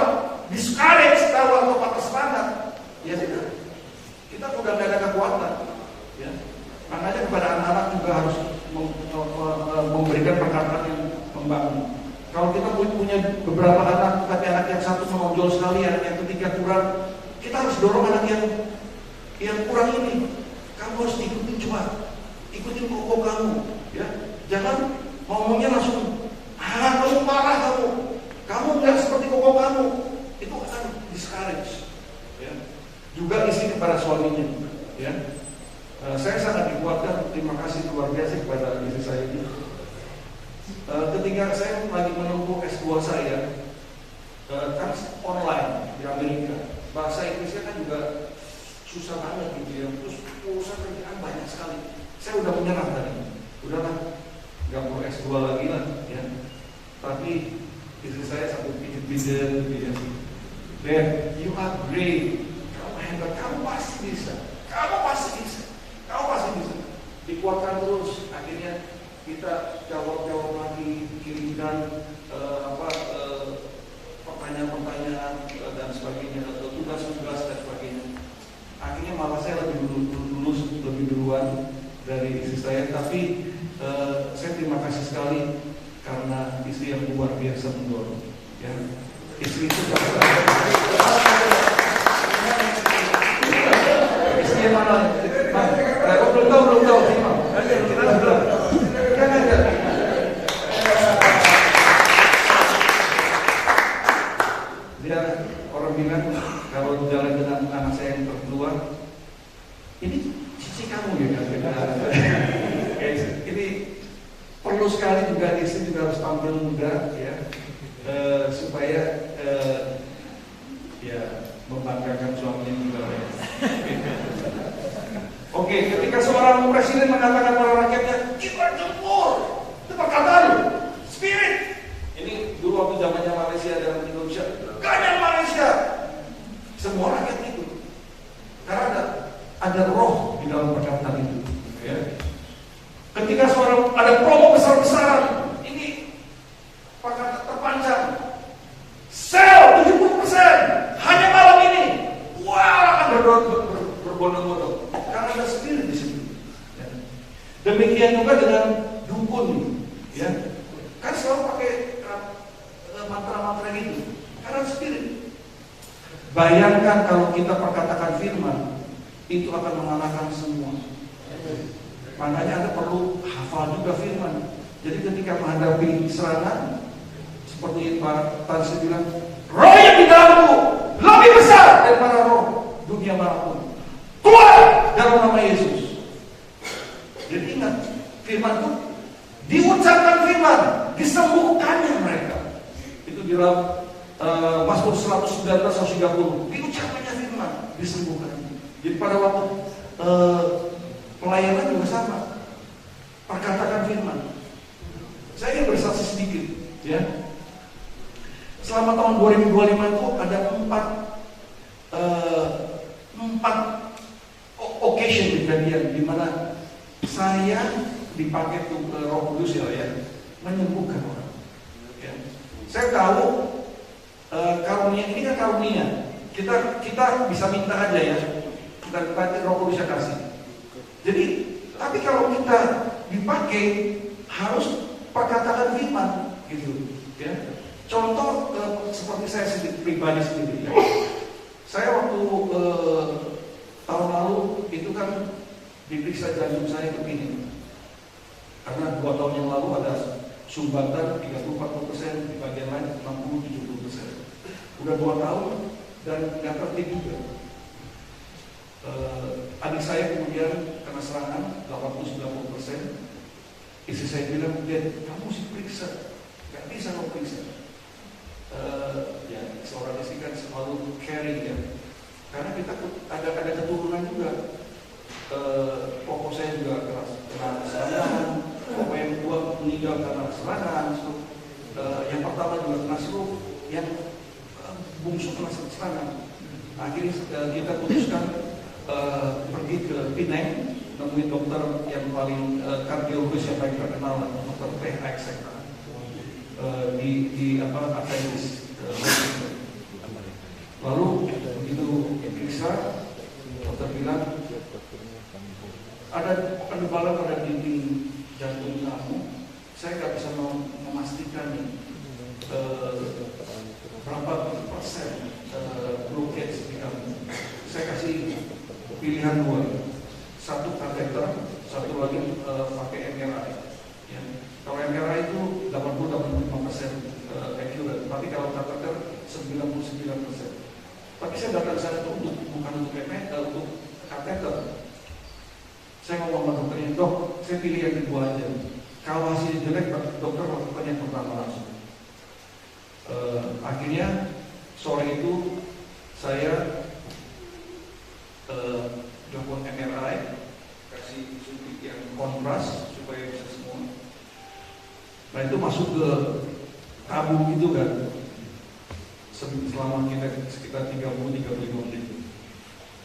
discourage, tawar atau patah semangat, ya tidak. Kita udah nggak ada kekuatan, ya. Makanya kepada anak-anak juga harus memberikan perkataan yang membangun. Kalau kita punya beberapa anak, tapi anak yang satu menonjol sekali, anak yang ketiga kurang, kita harus dorong anak yang kurang ini. Kamu harus ikutin, coba ikutin koko kamu, ya. Jangan ngomongnya langsung, kamu marah kamu nggak seperti koko kamu, itu akan discourage, ya. Juga istri kepada suaminya, ya. Saya sangat dikuatkan, terima kasih luar biasa kepada istri saya ini. Ketika saya lagi menempuh S2 saya, kan online di Amerika, bahasa Inggrisnya kan juga susah banget gitu ya, terus urusan kerjaan banyak sekali. Saya udah menyerah tadi, udahlah, nggak mau S2 lagi lah, ya. Tapi istri saya sampai pijit-pijit, gitu ya. Dad, you are great, kamu hebat, kamu pasti bisa, kamu pasti bisa, kamu pasti bisa. Dikuatkan terus, akhirnya kita jawab lagi, kirimkan pertanyaan-pertanyaan dan sebagainya, atau tugas-tugas dan sebagainya. Akhirnya malah saya lebih duluan dari istri saya, tapi saya terima kasih sekali karena istri yang luar biasa mendorong, ya. Istri itu istri yang mana? Belum tahu, kita sudah. tampil muda ya, supaya ya membanggakan suaminya juga ya. Oke, ketika seorang presiden mengatakan pada rakyatnya, kita jempur, itu perkataan spirit. Ini dulu waktu zamannya Malaysia dan Indonesia, ganyang Malaysia. Semua rakyat itu, karena ada roh di dalam perkataan itu. Ya. Ketika seorang ada promo besar-besaran, ini perkataan terpanjang, sell 70% hanya malam ini. Wah, akan berbondong-bondong. Karena ada spirit di situ. Ya. Demikian juga dengan dukun, ya. Kan selalu pakai mantra-mantra gitu. Karena spirit. Bayangkan kalau kita perkatakan firman, itu akan mengalahkan semua. Makanya Anda perlu hafal juga firman. Jadi ketika menghadapi serangan, seperti Pak Tansi bilang, roh yang di dalamku lebih besar daripada roh dunia manapun. Keluar dalam nama Yesus. Jadi ingat, firman itu diucapkan firman, disembuhkannya mereka. Itu di dalam Mazmur 119-130, diucapkannya firman, disembuhkan. Jadi pada waktu pelayanan juga sama, perkatakan firman. Saya ingin bersaksi sedikit, ya. Selama tahun 2025 itu ada empat occasion kejadian di mana saya dipakai untuk Roh Kudus ya, menyembuhkan orang. Ya. Saya tahu karunia ini kan karunia. Kita bisa minta aja ya. Kita Roh Kudus yang kasih. Jadi, tapi kalau kita dipakai harus perkataan firman, gitu. Ya. Contoh seperti saya pribadi sendiri. Ya. Saya waktu tahun lalu itu kan diperiksa jantung saya begini. Karena 2 tahun yang lalu ada sumbatan 30-40%, di bagian lain 60-70%. Udah 2 tahun dan nggak tertib juga. Adik saya kemudian kena serangan 80-90%. Istri saya bilang, "Dad, kamu mesti periksa, nggak bisa kamu periksa." Ya, seorang istri kan selalu caring ya. Karena kita ada keturunan juga. Pokok saya juga kena serangan. Pokok yang kedua meninggal karena serangan. Yang pertama juga kena stroke. Yang bungsu kena serangan. Akhirnya kita putuskan pergi ke Penang, nemuin dokter yang paling kardiologis yang paling terkenal, dokter PHX di Adventist. Lalu begitu periksa, dokter bilang ada penebalan pada dinding jantung kamu. Saya nggak bisa memastikan berapa persen blockage di kamu. Saya kasih pilihan 2, 1 kateter, 1 lagi pakai MRI. Ya. Kalau MRI itu 80-85% accurate, tapi kalau kateter 99%. Tapi saya datang sana bukan untuk untuk kateter. Saya ngomong sama dokternya, "Dok, saya pilih yang kedua aja. Kalau hasilnya jelek, dokter lakukan yang pertama langsung." Akhirnya sore itu saya lakukan MRI, kasih suntik yang kontras supaya bisa semua. Nah itu masuk ke tabung gitu kan. Selama kita sekitar 30-35 menit.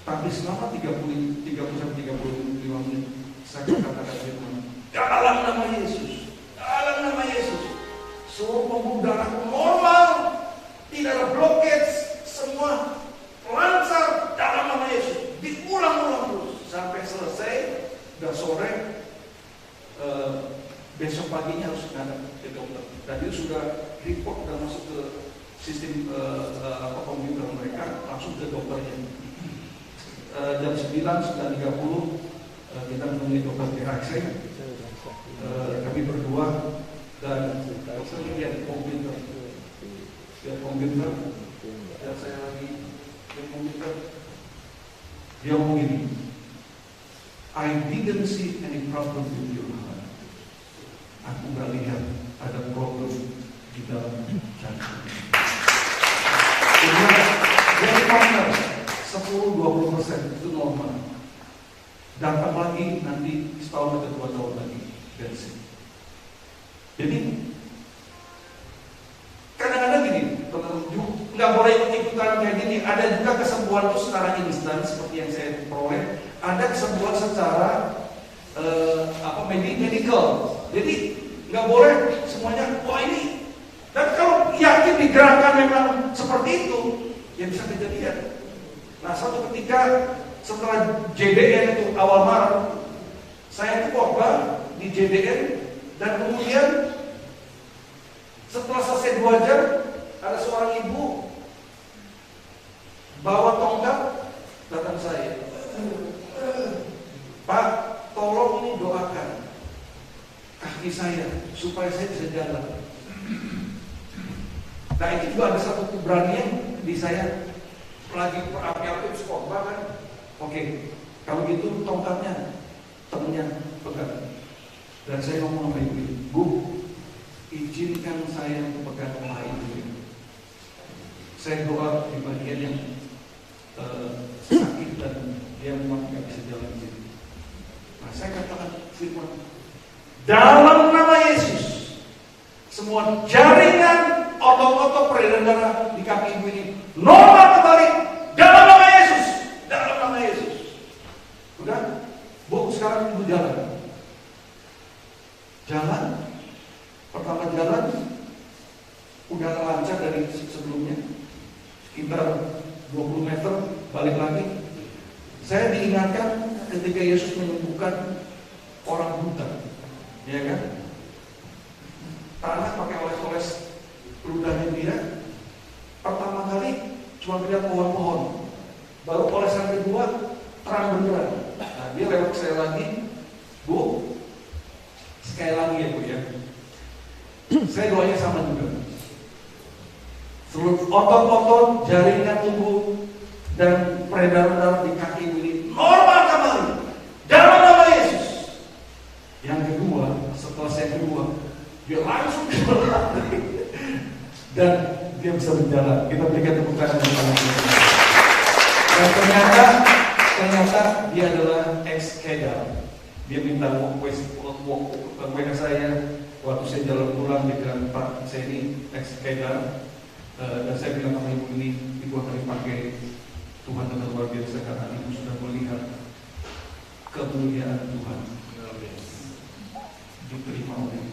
Tapi selama 30-35 menit saya katakan firman, dalam nama Yesus, dalam nama Yesus, seluruh pembuluh darahku normal, tidak ada blockage, semua lancar dalam nama Yesus. Diulang-ulang terus sampai selesai. Dan sore besok paginya harus ngadap ke dokter. Dan itu sudah report dan masuk ke sistem komputer mereka, langsung ke dokternya. Jam 9:30 kita menemui dokter PHX. Kami berdua dan dokter lihat komputer, dan saya lagi lihat komputer. Dia ngomong gini, "I didn't see any problem with your heart." Aku nggak lihat ada problem lagi, nanti setahun atau 2 tahun lagi bensin. Jadi kadang-kadang gini, nggak boleh ikut-ikutan kayak gini. Ada juga kesembuhan itu secara instan seperti yang saya peroleh. Ada kesembuhan secara medical. Jadi nggak boleh semuanya wah ini. Dan kalau yakin digerakkan memang seperti itu, ya bisa kejadian. Nah, suatu ketika setelah JDN itu awal Maret, saya itu khotbah di JDN dan kemudian setelah selesai 2 jam, ada seorang ibu bawa tongkat datang saya. Pak, tolong ini doakan kaki saya supaya saya bisa jalan. Nah, itu juga ada satu keberanian di saya lagi berapi-api khotbah kan. Oke, kalau gitu tongkatnya temennya pegang. Dan saya ngomong sama ibu, Bu, izinkan saya untuk pegang rumah ini. Saya doa di bagian yang sakit dan dia memang tidak bisa jalan sendiri. Nah, saya katakan firman, dalam nama Yesus, semua jaringan otot-otot peredaran darah di kaki ibu ini normal kembali dalam nama Yesus, dalam nama Yesus. Udah, Bu, sekarang ibu jalan. Pertama jalan udah lancar dari sebelumnya, sekitar 20 meter balik lagi. Saya diingatkan ketika Yesus menyembuhkan orang buta, ya kan? Tanah pakai oles-oles ludahnya dia. Pertama kali cuma lihat pohon-pohon, baru olesan kedua terang benderang. Nah, dia lewat saya lagi, Bu, sekali lagi ya Bu ya. Saya doanya sama juga. Seluruh otot-otot, jaringan tubuh dan peredaran darah di kaki ini normal kembali dalam nama Yesus. Yang kedua, setelah saya kedua, dia langsung jalan dan dia bisa berjalan. Kita berikan tepuk tangan kepada dia. Dan ternyata dia adalah ex-kedar. Dia minta walk ke saya. Waktu saya jalan pulang, dia bilang, Pak, saya ini ex-kedar. Dan saya bilang sama ibu ini, ibu akan dipakai Tuhan dengan luar biasa karena ibu sudah melihat kemuliaan Tuhan diterima oleh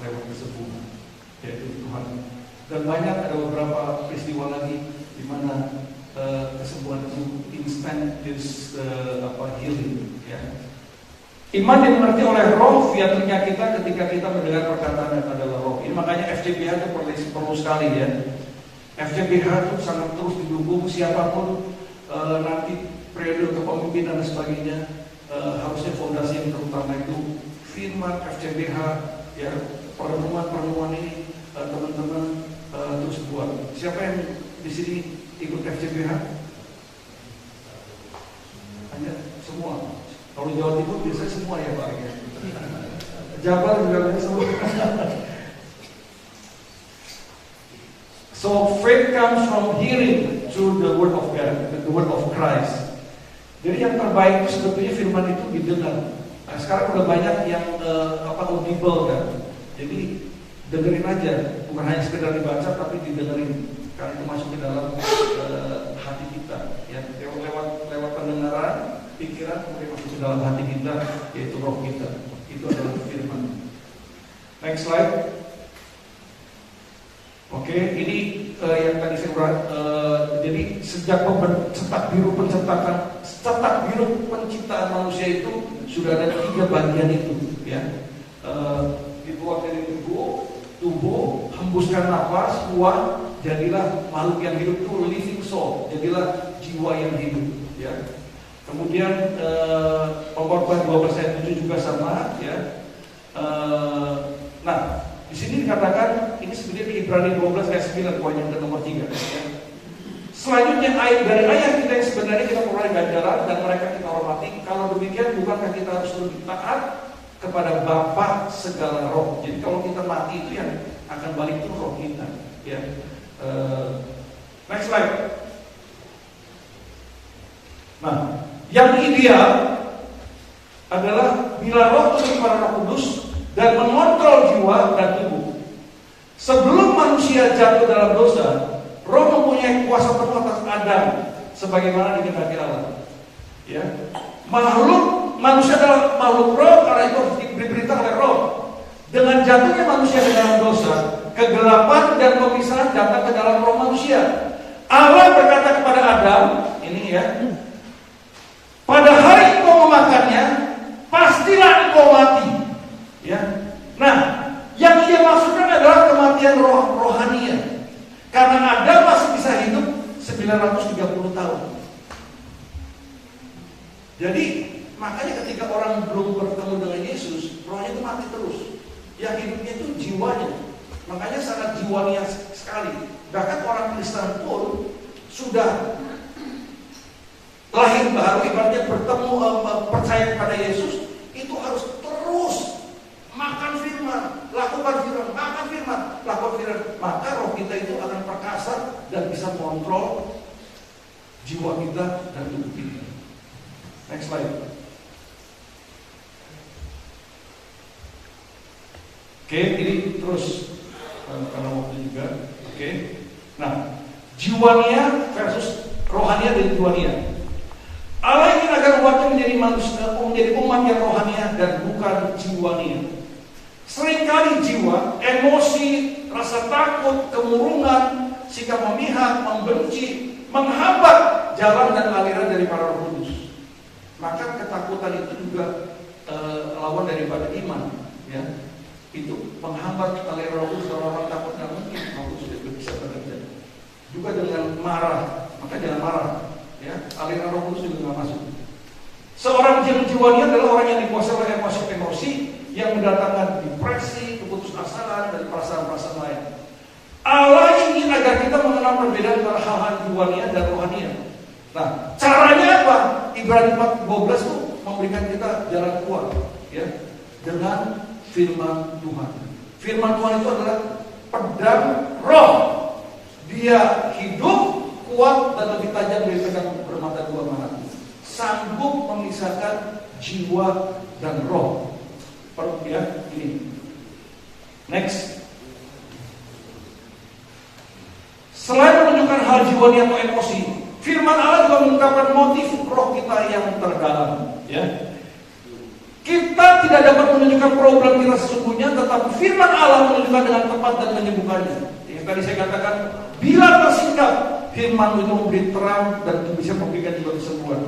lewat kesembuhan, yaitu Tuhan. Dan banyak ada beberapa peristiwa lagi di mana kesembuhan itu instant healing. Ya. Iman dimengerti oleh roh, fiatnya kita ketika kita mendengar perkataan yang adalah roh. Ini makanya FCBH itu perlu sekali ya. FCBH itu sangat terus didukung siapapun nanti periode kepemimpinan dan sebagainya, harusnya fondasi yang terutama itu firman FCBH ya, perenungan ini teman-teman terus buat. Siapa yang di sini ikut FCBH? Hanya semua. Kalau Jawa Timur biasanya semua ya Pak ya. Jabar juga semua. So faith comes from hearing through the word of God, the word of Christ. Jadi yang terbaik itu sebetulnya firman itu didengar. Nah, sekarang udah banyak yang audible kan. Jadi dengerin aja, bukan hanya sekedar dibaca tapi didengerin. Karena itu masuk ke dalam hati kita. Ya, lewat pendengaran, pikiran kemudian masuk ke dalam hati kita, yaitu roh kita. Itu adalah firman. Next slide. Oke, ini yang tadi saya urat. Jadi sejak cetak biru penciptaan manusia itu sudah ada 3 bagian itu, ya. Dibuat dari tubuh, hembuskan nafas, kuat, jadilah makhluk yang hidup itu living soul, jadilah jiwa yang hidup, ya. Kemudian pengorban 2% itu juga sama, ya. Nah, di sini dikatakan ini sebenarnya di Ibrani 12 ayat 9 poin yang nomor 3. Ya. Selanjutnya dari ayat kita yang sebenarnya kita peroleh ganjaran dan mereka kita hormati. Kalau demikian bukankah kita harus lebih taat kepada Bapa segala roh? Jadi kalau kita mati itu yang akan balik itu roh kita. Ya. Next slide. Nah, yang ideal adalah bila Roh itu kepada Roh Kudus dan mengontrol jiwa dan tubuh. Sebelum manusia jatuh dalam dosa, Roh mempunyai kuasa penuh atas Adam sebagaimana dikehendaki Allah. Ya. Manusia adalah makhluk roh, karena itu harus diberitakan oleh Roh. Dengan jatuhnya manusia ke dalam dosa, kegelapan dan pemisahan datang ke dalam roh manusia. Allah berkata kepada Adam, ini ya, pada hari engkau memakannya, pastilah engkau mati. Ya. Nah, yang ia maksudkan adalah kematian rohania. Karena Adam masih bisa hidup 930 tahun. Jadi, makanya ketika orang belum bertemu dengan Yesus, rohnya itu mati terus. Yang hidupnya itu jiwanya. Makanya sangat jiwanya sekali. Bahkan orang Kristen pun sudah lahir baru, ibaratnya bertemu, percaya kepada Yesus, itu harus terus makan firman, lakukan firman, makan firman, lakukan firman. Maka roh kita itu akan perkasa dan bisa mengontrol jiwa kita dan tubuh kita. Next slide. Oke, ini terus karena waktu juga. Oke. Nah, jiwanya versus rohania dan jiwanya. Allah ingin agar umatnya menjadi manusia, menjadi umat yang rohania dan bukan jiwanya. Seringkali jiwa, emosi, rasa takut, kemurungan, sikap memihak, membenci, menghambat jalan dan aliran dari para Roh Kudus. Maka ketakutan itu juga lawan daripada iman, ya. Itu menghambat aliran Roh Kudus. Kalau orang takut nggak mungkin Roh Kudus itu bisa bekerja. Juga dengan marah, maka jangan marah, ya. Aliran Roh Kudus juga nggak masuk. Seorang jiwanya adalah orang yang dikuasai oleh emosi yang mendatangkan depresi, keputusasaan, dan perasaan-perasaan lain. Allah ingin agar kita mengenal perbedaan antara hal-hal jiwanya dan rohania. Nah, caranya apa? Ibrani 4:12 itu memberikan kita jalan keluar, ya, dengan firman Tuhan. Firman Tuhan itu adalah pedang roh. Dia hidup, kuat, dan lebih tajam dari pedang bermata dua mata. Sanggup memisahkan jiwa dan roh. Ya, ini. Next. Selain menunjukkan hal jiwanya atau emosi, firman Allah juga mengungkapkan motif roh kita yang terdalam. Ya. Kita tidak dapat menunjukkan problem kita sesungguhnya, tetapi firman Allah menunjukkan dengan tepat dan menyembuhkannya. Yang tadi saya katakan, bila tersingkap, firman itu memberi terang dan bisa memberikan juga kesembuhan.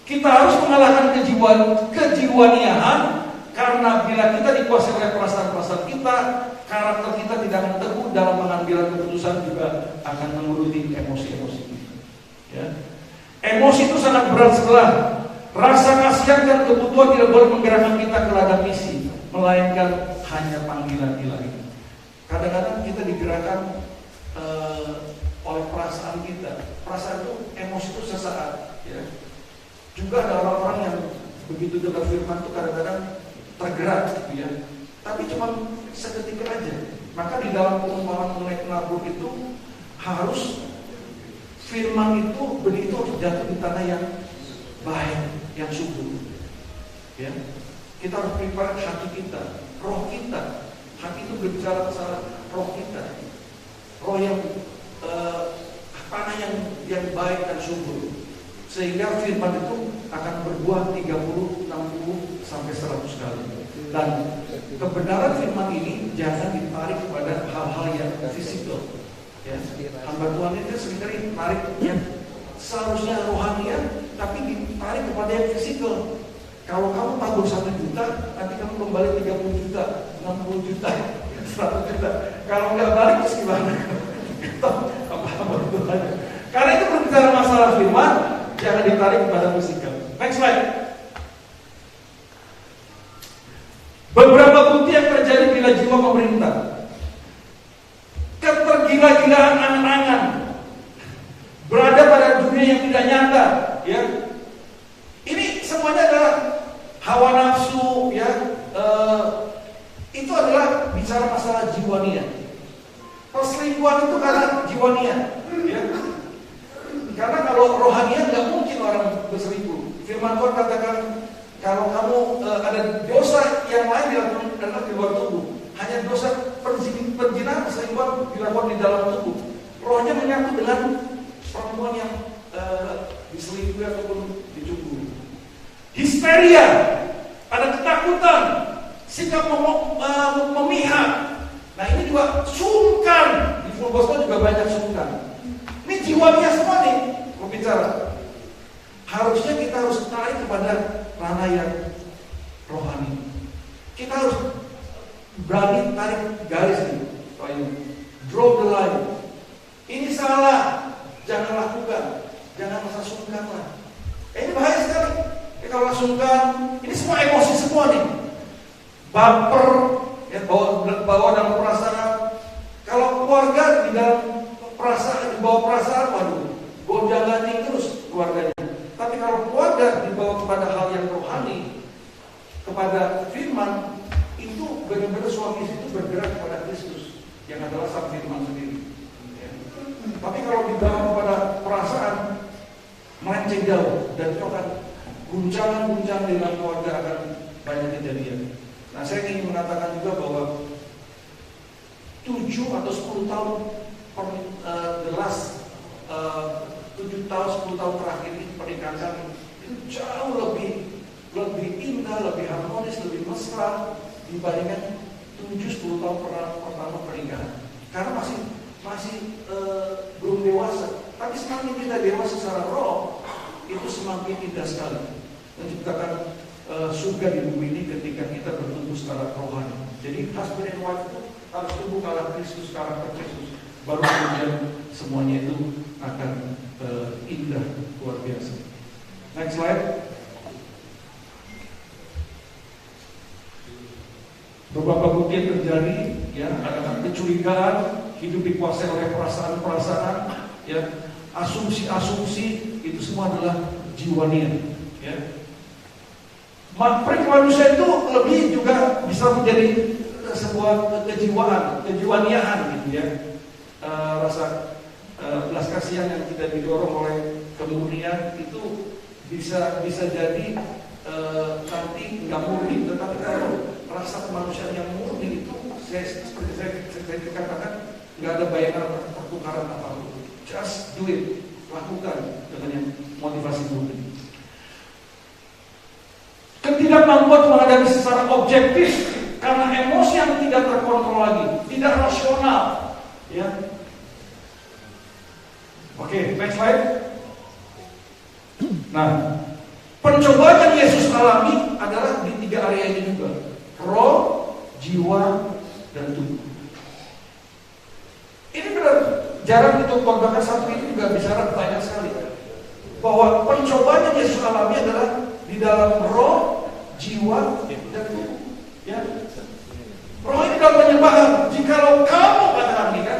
Kita harus mengalahkan kejiwaniaan, karena bila kita dikuasai oleh perasaan-perasaan kita, karakter kita tidak akan teguh dalam pengambilan keputusan, juga akan menguruti emosi-emosi kita. Ya. Emosi itu sangat berat sebelah. Rasa kasihan dan kebutuhan tidak boleh menggerakkan kita ke ladang misi, melainkan hanya panggilan ilahi. Kadang-kadang kita digerakkan oleh perasaan kita. Perasaan itu, emosi itu sesaat. Ya. Juga ada orang-orang yang begitu dengar firman itu kadang-kadang tergerak, gitu ya. Tapi cuma seketika aja. Maka di dalam perumpamaan mengenai penabur itu harus firman itu, benih itu harus jatuh di tanah yang baik, yang subur. Ya, kita harus prepare hati kita, roh kita. Hati itu berbicara masalah roh kita, roh yang tanah yang baik dan subur. Sehingga firman itu akan berbuah 30, 60, sampai 100 kali. Dan kebenaran firman ini jangan ditarik kepada hal-hal yang fisikal. Ya. Hamba Tuhan itu seringkali tarik yang seharusnya rohania, tapi ditarik kepada yang fisikal. Kalau kamu tabur 1 juta, nanti kamu kembali 30 juta, 60 juta, 100 juta. Kalau nggak balik, terus gimana? Apa Tuhan? Karena itu berbicara masalah firman, jangan ditarik kepada fisikal. Next slide. Beberapa bukti yang terjadi bila jiwa memerintah. Ketergila-gilaan angan-angan, berada pada dunia yang tidak nyata, ya. Ini semuanya adalah hawa nafsu, ya. Itu adalah bicara masalah jiwanya. Perselingkuhan itu karena jiwanya, ya. Karena kalau rohania nggak mungkin orang berselingkuh. Firman Tuhan katakan, Kalau kamu ada dosa yang lain dilakukan di luar tubuh, hanya dosa perzinahan, selingkuhan dilakukan di dalam tubuh, rohnya menyatu dengan perempuan yang diselingkuhi ataupun dicemburu. Histeria, ada ketakutan, sikap memihak. Nah ini juga sungkan, di full gospel juga banyak sungkan. Ini jiwanya semua nih, mau bicara. Harusnya kita harus tarik kepada ranah yang rohani. Kita harus berani tarik garis nih, draw the line. Ini salah, jangan lakukan, jangan merasa sungkan lah. Ini bahaya sekali. Kalau sungkan, ini semua emosi semua nih, baper, ya, bawa dalam perasaan. Kalau keluarga di dalam perasaan, dibawa perasaan, waduh, gonjang-ganjing terus keluarganya. Tapi kalau keluarga dibawa kepada hal yang rohani, kepada firman, itu benar-benar suami itu bergerak kepada Kristus yang adalah sang firman sendiri. Ya. Tapi kalau dibawa kepada perasaan, melenceng jauh dan itu akan guncangan-guncangan di dalam keluarga akan banyak kejadian. Nah, saya ingin mengatakan juga bahwa 7 atau 10 tahun the last 7 tahun 10 tahun terakhir ini pernikahan kami itu jauh lebih indah, lebih harmonis, lebih mesra dibandingkan 7-10 tahun pertama pernikahan. Karena masih belum dewasa. Tapi semakin kita dewasa secara roh, itu semakin indah sekali. Menciptakan surga di bumi ini ketika kita bertumbuh secara rohani. Jadi husband and wife itu harus tumbuh karakter Kristus, karakter Kristus. Baru kemudian semuanya itu akan indah, luar biasa. Next slide. Beberapa bukti yang terjadi, ya, ada kecurigaan, hidup dikuasai oleh perasaan-perasaan, ya, asumsi-asumsi, itu semua adalah jiwanian, ya. Perilaku manusia itu lebih juga bisa menjadi sebuah kejiwaniaan, gitu ya. Rasa belas kasihan yang tidak didorong oleh kemurnian itu bisa jadi nanti nggak murni, tetapi kalau rasa kemanusiaan yang murni itu seperti saya katakan nggak ada bayaran pertukaran apapun, just do it, lakukan dengan yang motivasi murni. Ketidakmampuan menghadapi secara objektif karena emosi yang tidak terkontrol lagi, tidak rasional, ya. Oke, next slide. Nah, pencobaan yang Yesus alami adalah di 3 area ini juga: roh, jiwa, dan tubuh. Ini benar jarang ditumpahkan, satu ini juga bicara banyak sekali bahwa pencobaan yang Yesus alami adalah di dalam roh, jiwa, dan tubuh. Ya, roh ini dalam penyembahan. Jikalau kamu katakan ini kan,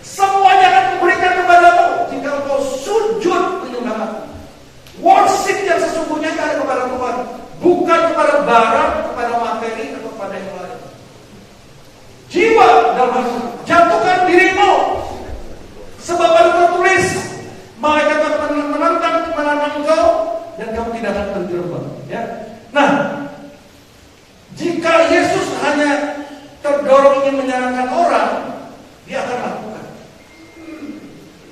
semuanya akan diberikan kepadamu jika kau sujud menyembah. Worship yang sesungguhnya ada kepada Tuhan, bukan kepada barang, kepada materi, atau kepada yang lain. Jiwa dalam hal itu, jatuhkan dirimu, sebab ada tertulis, malaikat akan menantang engkau, dan kamu tidak akan terjerumus. Ya. Nah, jika Yesus hanya terdorong ingin menyarankan orang, dia akan lakukan.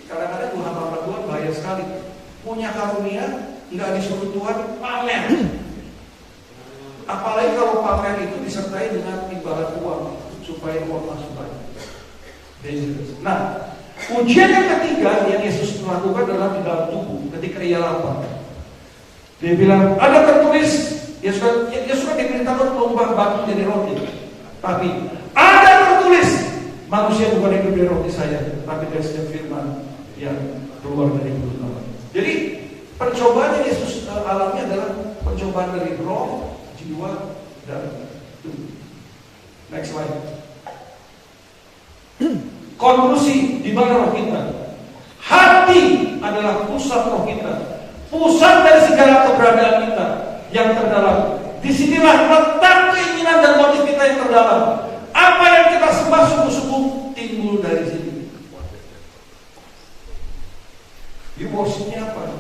Kadang-kadang hamba Tuhan bahaya sekali. Punya karunia, nggak disuruh Tuhan pamer. Apalagi kalau pamer itu disertai dengan imbalan uang supaya uang masuk banyak. Nah, ujian yang ketiga yang Yesus lakukan adalah di dalam tubuh ketika ia lapar. Dia bilang, ada tertulis, Yesus kan diperintahkan mengubah batu jadi roti. Tapi ada tertulis, manusia bukan hidup dari roti saja, tapi dari setiap firman yang keluar dari mulut Allah. Jadi pencobaan yang Yesus alami adalah pencobaan dari roh, jiwa, dan tubuh. Next slide. Konklusi, di mana roh kita? Hati adalah pusat roh kita, pusat dari segala keberadaan kita yang terdalam. Disinilah letak keinginan dan motif kita yang terdalam. Apa yang kita sembah sungguh-sungguh timbul dari sini. Di worshipnya apa?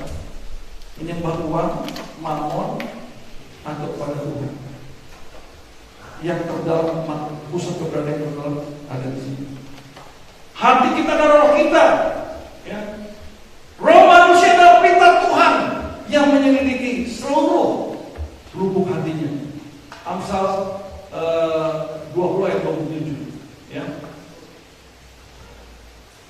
Menyembah uang, mamon, atau pada Tuhan. Yang terdalam, pusat keberadaan yang terdalam ada di sini. Hati kita adalah roh kita. Ya. Roh manusia adalah perintah Tuhan yang menyelidiki seluruh lubuk hatinya. Amsal 20 ayat 27. Ya.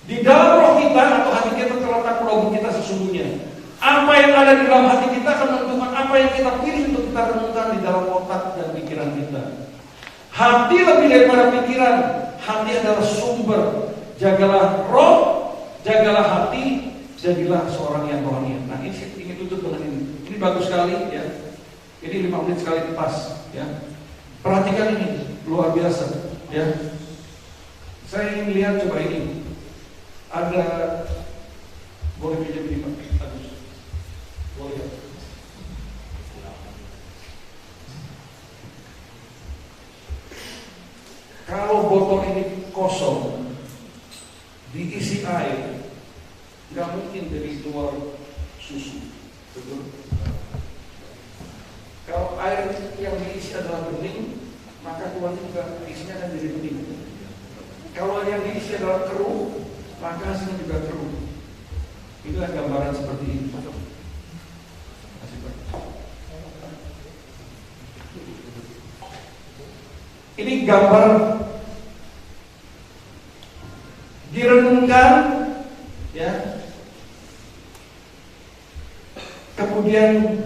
Di dalam roh kita atau hati kita terletak roh kita sesungguhnya. Apa yang ada di dalam hati kita akan menentukan apa yang kita pilih untuk kita renungkan di dalam otak dan pikiran kita. Hati lebih daripada pikiran. Hati adalah sumber. Jagalah roh, jagalah hati, jadilah seorang yang rohani. Nah, ini ingin tutup dengan ini. Ini bagus sekali ya. Ini 5 menit sekali pas ya. Perhatikan ini, luar biasa ya. Saya ingin lihat coba ini. Ada, boleh pinjam ini Pak Agus? Boleh. Kalau botol ini kosong, diisi air, nggak mungkin dari luar susu, betul? Kalau air yang diisi adalah bening, maka keluarnya juga isinya akan jadi bening. Kalau yang diisi adalah keruh, maka hasilnya juga keruh. Itulah gambaran seperti ini. Ini gambar direnungkan, ya. Kemudian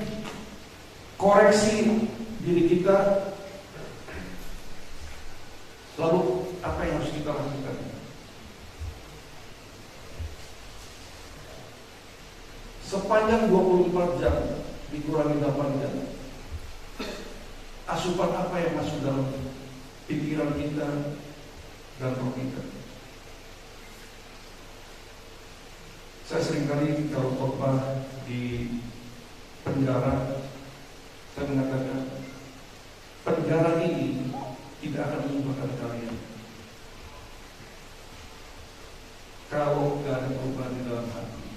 koreksi diri kita. Lalu apa yang harus kita lakukan? Sepanjang 24 jam dikurangi 8 jam. Asupan apa yang masuk dalam pikiran kita dan roh kita? Saya seringkali kalau khotbah di penjara, saya mengatakan penjara ini tidak akan mengubahkan kalian kalau tidak ada perubahan di dalam hati.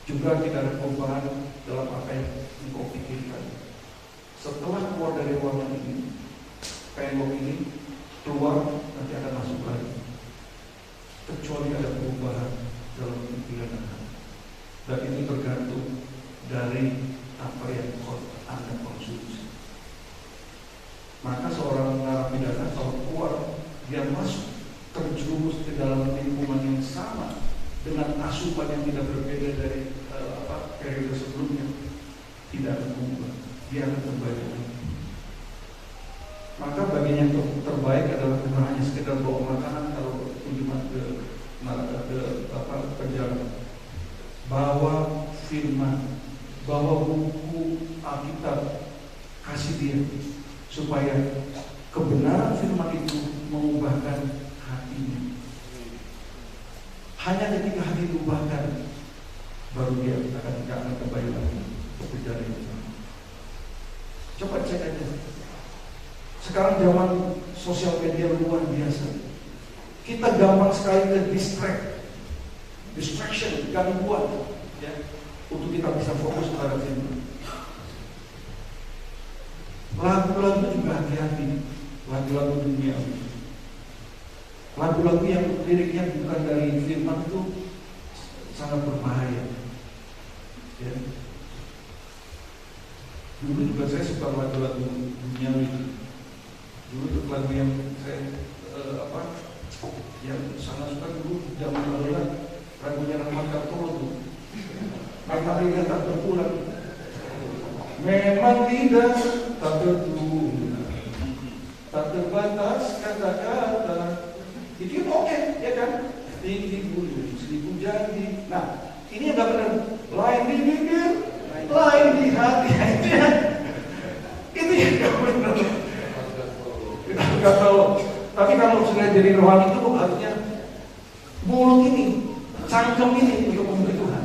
Juga tidak ada perubahan dalam apa yang engkau pikirkan. Setelah keluar dari ruangan ini, tembok ini keluar, nanti akan masuk lagi. Kecuali ada perubahan dalam pikiran Anda. Dan ini tergantung dari apa yang Anda konsumsi. Maka seorang narapidana kalau keluar, dia masuk terjerumus ke dalam lingkungan yang sama dengan asupan yang tidak berbeda dari periode sebelumnya, tidak akan berubah. Dia akan kembali lagi. Maka bagian yang terbaik adalah bukan hanya sekedar bawa makanan kalau kunjungan ke penjara. Bawa firman, bawa buku Alkitab, kasih dia supaya kebenaran firman itu mengubahkan hatinya. Hanya ketika hati diubahkan, baru dia akan kembali lagi ke penjara itu. Coba cek aja. Sekarang zaman sosial media luar biasa. Kita gampang sekali ke distraction, gangguan, ya, untuk kita bisa fokus pada firman. Lagu-lagu juga hati-hati, lagu-lagu dunia. Lagu-lagu yang liriknya bukan dari firman itu sangat berbahaya. Ya. Dulu juga saya suka lagu-lagu duniawi. Dulu itu lagu yang saya yang sangat suka dulu zaman lalu lah, lagunya Rahmat Kartolo tuh. Matahari tak berpulang. Memang tidak tak tertunda, tak terbatas kata-kata. Itu oke, ya kan? Tinggi bulu, 1000 janji. Nah, ini agak benar. Lain di bibir, lain di hati. Itu yang gak benar. Kita nggak tahu. Tapi kalau sudah jadi rohani itu harusnya mulut ini, cangkem ini untuk memuji Tuhan.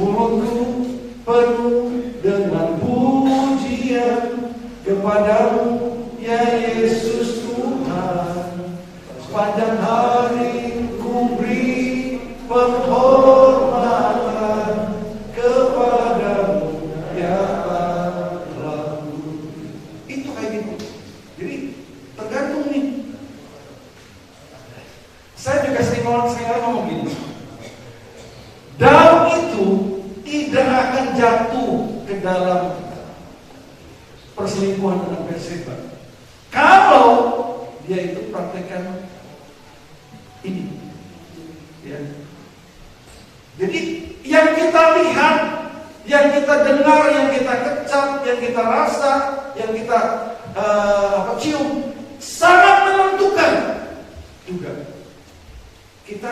Mulutku penuh dengan pujian kepadamu, ya Yesus Tuhan. Sepanjang hari ku beri penghormatan kepadamu, Saya juga sering ngomong gini. Daud itu tidak akan jatuh ke dalam perselingkuhan dengan Batseba kalau dia itu praktekkan ini. Ya. Jadi yang kita lihat, yang kita dengar, yang kita kecap, yang kita rasa, yang kita cium sangat menentukan juga kita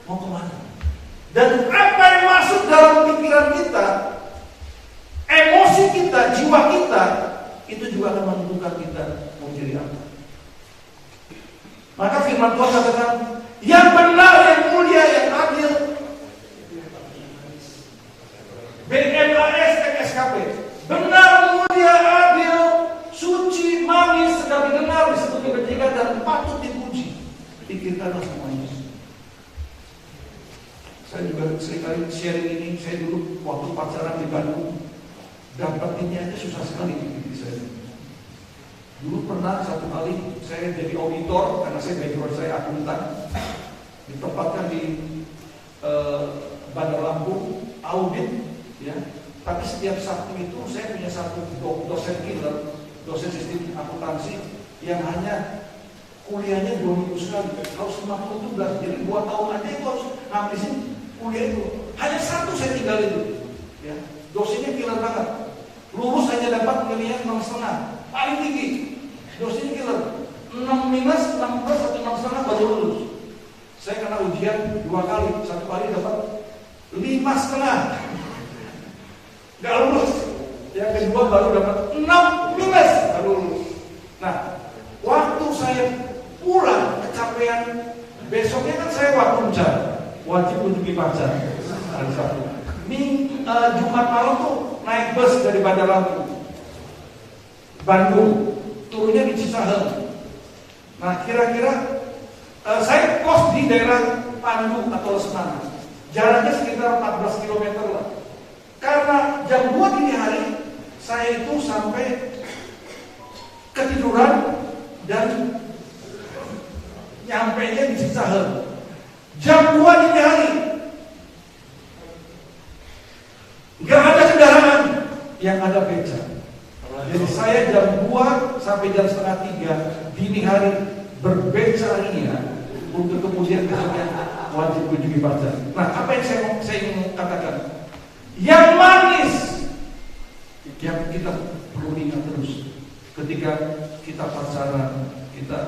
mau kemana. Dan apa yang masuk dalam pikiran kita, emosi kita, jiwa kita, itu juga akan menentukan kita mau jadi apa. Maka firman Tuhan katakan, yang benar, yang mulia, yang adil, BMAS TKSKP, benar, mulia, adil, suci, manis, sedang didengar, disebut kebajikan, dan patut dipuji. Pikirkanlah semuanya. Saya juga seringkali sharing ini. Saya dulu waktu pacaran di Bandung, dapat ini aja susah sekali di diri saya. Dulu pernah satu kali saya jadi auditor, karena saya background saya akuntan, ditempatkan di Bandar Lampung audit, ya. Tapi setiap Sabtu itu saya punya satu dosen killer, dosen sistem akuntansi yang hanya kuliahnya 2 minggu sekali, harus 50 tugas, jadi 2 tahun aja itu harus ngabisin kuliah itu. Hanya satu saya tinggal itu, ya. Dosennya killer banget, lulus hanya dapat nilainya 6,5, paling tinggi. Dosennya killer, 6 minus, 6 plus, 1 6,5 baru lulus. Saya kena ujian 2 kali, 1 kali dapat 5,5, nggak lulus. Yang kedua baru dapat 6 minus, baru lulus. Nah, waktu saya pulang kecapean, besoknya kan saya wawancara, wajib kunjungi pacar hari Sabtu. Jumat malam tuh naik bus dari Bandar Lampung, Bandung, turunnya di Cisahem. Nah, kira-kira saya kos di daerah Pandu atau Lesmana, jaraknya sekitar 14 km lah. Karena jam 2 dini hari saya itu sampai ketiduran dan nyampainya di Cisahem. Jam 2 dini hari, nggak ada kendaraan, yang ada beca. Jadi saya jam 2 sampai jam setengah 3 dini hari berbeca ria untuk kemudian besoknya wajib kunjungi pacar. Nah, apa yang saya ingin katakan? Yang manis yang kita perlu ingat terus ketika kita pacaran, kita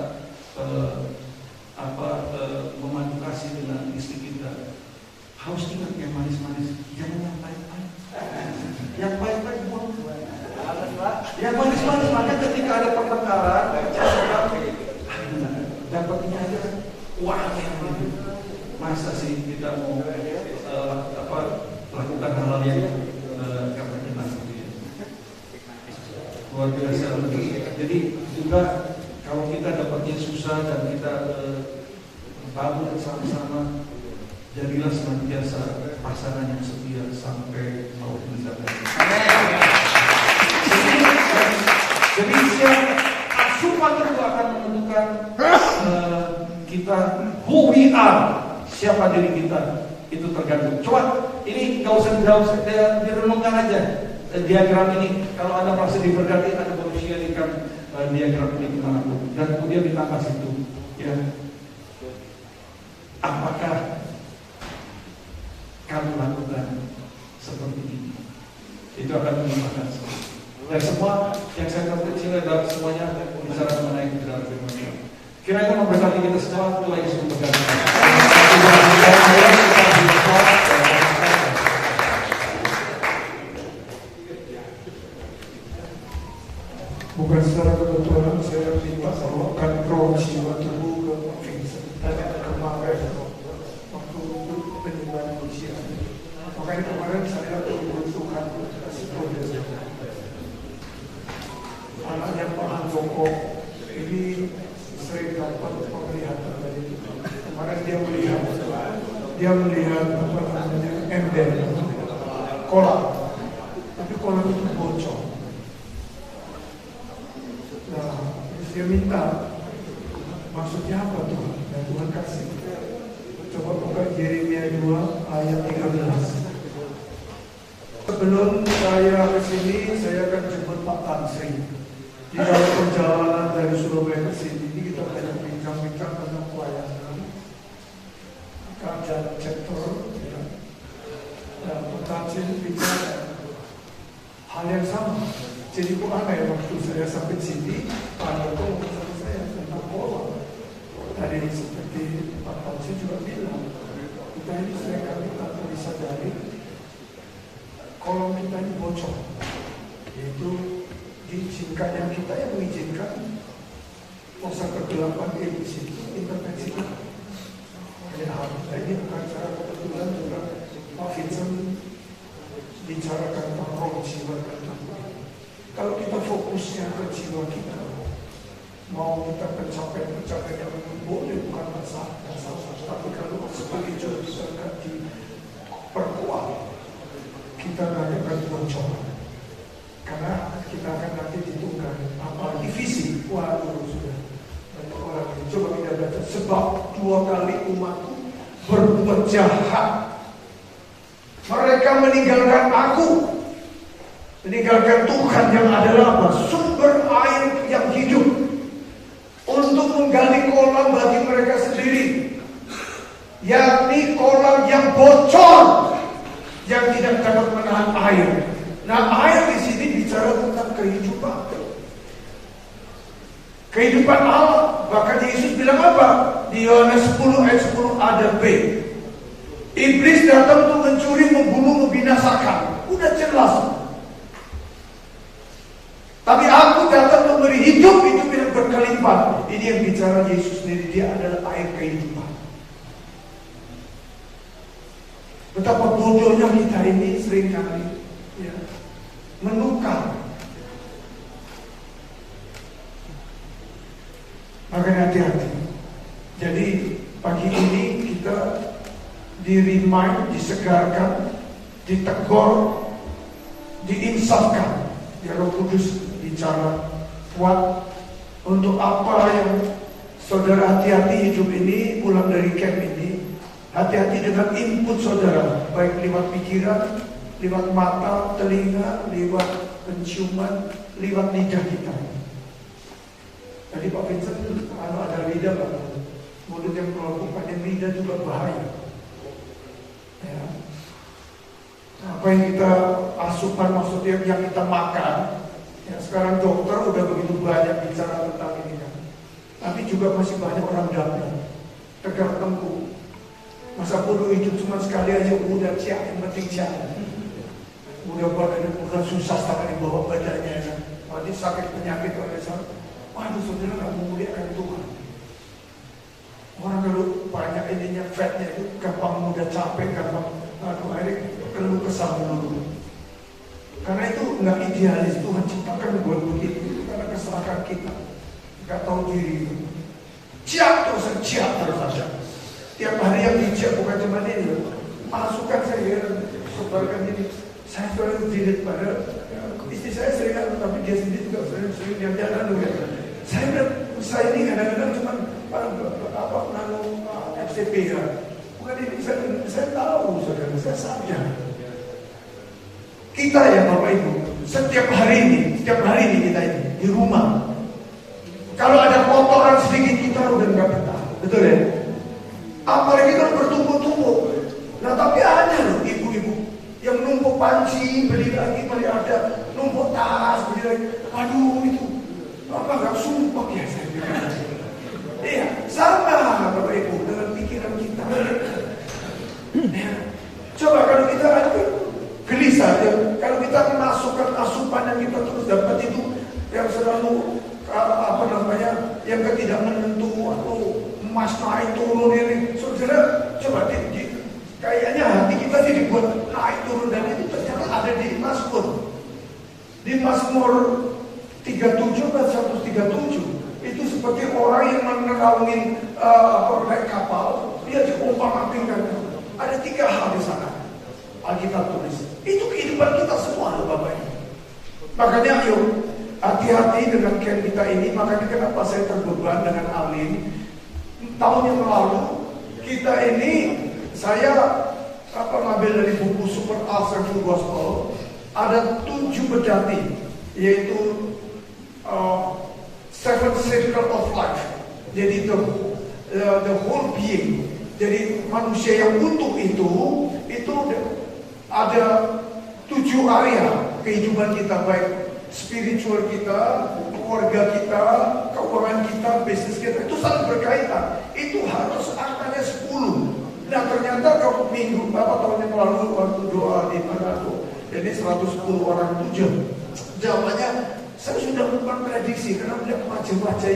memadu kasih dengan istri kita, harus ingat yang manis-manis, jangan yang pahit-pahit. Yang pahit-pahit buang. Yang manis-manis, makanya ketika ada pertengkaran, dapatnya aja uangnya gitu. Masa sih kita mau lakukan hal-hal yang berkenan gitu ya. Luar biasa. Jadi juga kalau kita dapatnya susah dan kita bangun sama-sama, jadilah senantiasa pasangan yang setia sampai maut meninggalkan. Jadi asupan itu akan menentukan kita, who we are, siapa diri kita, itu tergantung. Coba ini nggak usah jauh, direnungkan aja diagram ini. Kalau Anda merasa diberkati, Anda boleh sharekan diagram ini kemanapun, dan kemudian ditambah situ, ya. Apakah kamu lakukan seperti ini? Itu akan menentukan. Dan semua yang saya katakan adalah semuanya bicara mengenai kebenaran firman Tuhan. Kiranya memberkati kita semua. Tuhan Yesus memberkati. Bukan secara kebetulan saya minta kalau kontrol jiwa tubuh ke kemarin waktu penyembahan usia. Makanya kemarin saya membutuhkan proses. Anaknya Pak Handoko ini sering dapat penglihatan dari itu. Kemarin dia melihat apa namanya ember kolam, tapi kolam itu bocor. Nah, dia minta, maksudnya apa tuh? Dan Tuhan kasih. Coba buka Yeremia 2 ayat 13. Sebelum saya ke sini, saya akan jemput Pak Tan Sri. Di dalam perjalanan dari Surabaya ke sini, kita banyak bincang-bincang tentang pelayanan, kerajaan sektor, ya. Dan Pak Tan Sri bicara hal yang sama. Jadi kok aneh waktu saya sampai sini, ada kok saya tentang pola. Tadi seperti Pak Tan Sri juga bilang, kita ini seringkali tanpa disadari kolom kita ini bocor, yaitu diizinkan yang kita yang mengizinkan kuasa kegelapan iblis itu intervensi kita. Ini bukan cara kebetulan juga Pak Vincent bicarakan tentang roh jiwa kita. Kalau kita fokusnya ke jiwa kita, mau kita pencapaian yang boleh bukan masalah, tapi kalau spiritual kita akan diperkuat, kita nanti akan bocor. Karena kita akan nanti ditunggang, apalagi visi. Waduh, sudah banyak orang ini. Coba kita baca. Sebab 2 kali umatku berbuat jahat. Mereka meninggalkan aku, meninggalkan Tuhan yang adalah apa? Sumber air yang hidup, untuk menggali kolam bagi mereka sendiri, yakni kolam yang bocor, yang tidak dapat menahan air. Nah, air di sini bicara tentang kehidupan. Kehidupan Allah. Bahkan Yesus bilang apa? Di Yohanes 10 ayat 10 ada B. Iblis datang untuk mencuri, membunuh, membinasakan. Udah jelas. Tapi aku datang memberi hidup yang berkelimpahan. Ini yang bicara Yesus sendiri. Dia adalah air kehidupan. Betapa bodohnya kita ini seringkali ya, menukar. Makanya hati-hati. Jadi pagi ini kita di-remind, disegarkan, ditegur, diinsafkan. Ya, Roh Kudus bicara kuat untuk apa yang saudara hati-hati hidup ini, pulang dari camp ini. Hati-hati dengan input saudara, baik lewat pikiran, lewat mata, telinga, lewat penciuman, lewat lidah kita. Tadi Pak Vincent ada lidah, Pak. Mulut yang keluar bukan lidah juga bahaya. Ya. Apa yang kita asupan, maksudnya yang kita makan. Ya, sekarang dokter udah begitu banyak bicara tentang ini kan. Tapi juga masih banyak orang dalam tegak tengkuk. Masa bodoh hidup cuma sekali aja udah siap, yang penting siap. Udah badannya udah susah sekali bawa badannya. Nanti sakit penyakit oleh sana. Waduh, saudara nggak memuliakan Tuhan. Orang kalau banyak ininya fatnya itu gampang mudah capek, gampang akhirnya keluh kesah dulu. Karena itu nggak idealis. Tuhan ciptakan buat begitu karena kesalahan kita. Nggak tahu diri. Ciap terus saja. Tiap hari yang dicek bukan cuma ini loh. Masukkan saya sebarkan ini. Saya selalu diri pada istri saya sering, tapi dia sendiri juga sering jalan dulu ya. Saya ini kadang-kadang cuma FCP ya. Bukan ini saya tahu saudara, saya sadar. Kita ya Bapak Ibu, setiap hari ini kita ini di rumah. Kalau ada kotoran sedikit kita udah nggak betah, betul ya? Apalagi kalau bertumpuk-tumpuk. Nah tapi ada loh ibu-ibu yang numpuk panci, beli lagi, ada numpuk tas, beli lagi. Aduh itu, apa nggak sumpah ya saya bilang. Iya, sama Bapak Ibu dengan pikiran kita. Ya. Coba kalau kita gelisah, ya. Kalau kita memasukkan asupan yang kita terus dapat itu yang selalu yang tidak menentu atau emas naik turun ini, saudara coba kayaknya hati kita dibuat naik turun dan itu ternyata ada di Mazmur. Di Mazmur 37 dan 137 itu seperti orang yang menerawangin naik kapal, dia diumpamakan. Ada 3 hal di sana. Alkitab tulis. Itu kehidupan kita semua loh Bapak Ibu. Makanya ayo hati-hati dengan camp kita ini. Makanya kenapa saya terbeban dengan Alin. tahun yang lalu kita ini, saya ngambil dari buku Super Assertive Gospel, ada 7 pedati, yaitu Seven Circle of Life. Jadi the whole being. Jadi manusia yang utuh itu ada 7 area kehidupan kita, baik spiritual kita, keluarga kita, keuangan kita, bisnis kita, itu saling berkaitan. Itu harus angkanya 10. Nah ternyata kalau minggu tahun yang lalu waktu doa di Manado, jadi 110 orang itu jawabannya, saya sudah memprediksi karena melihat wajah-wajah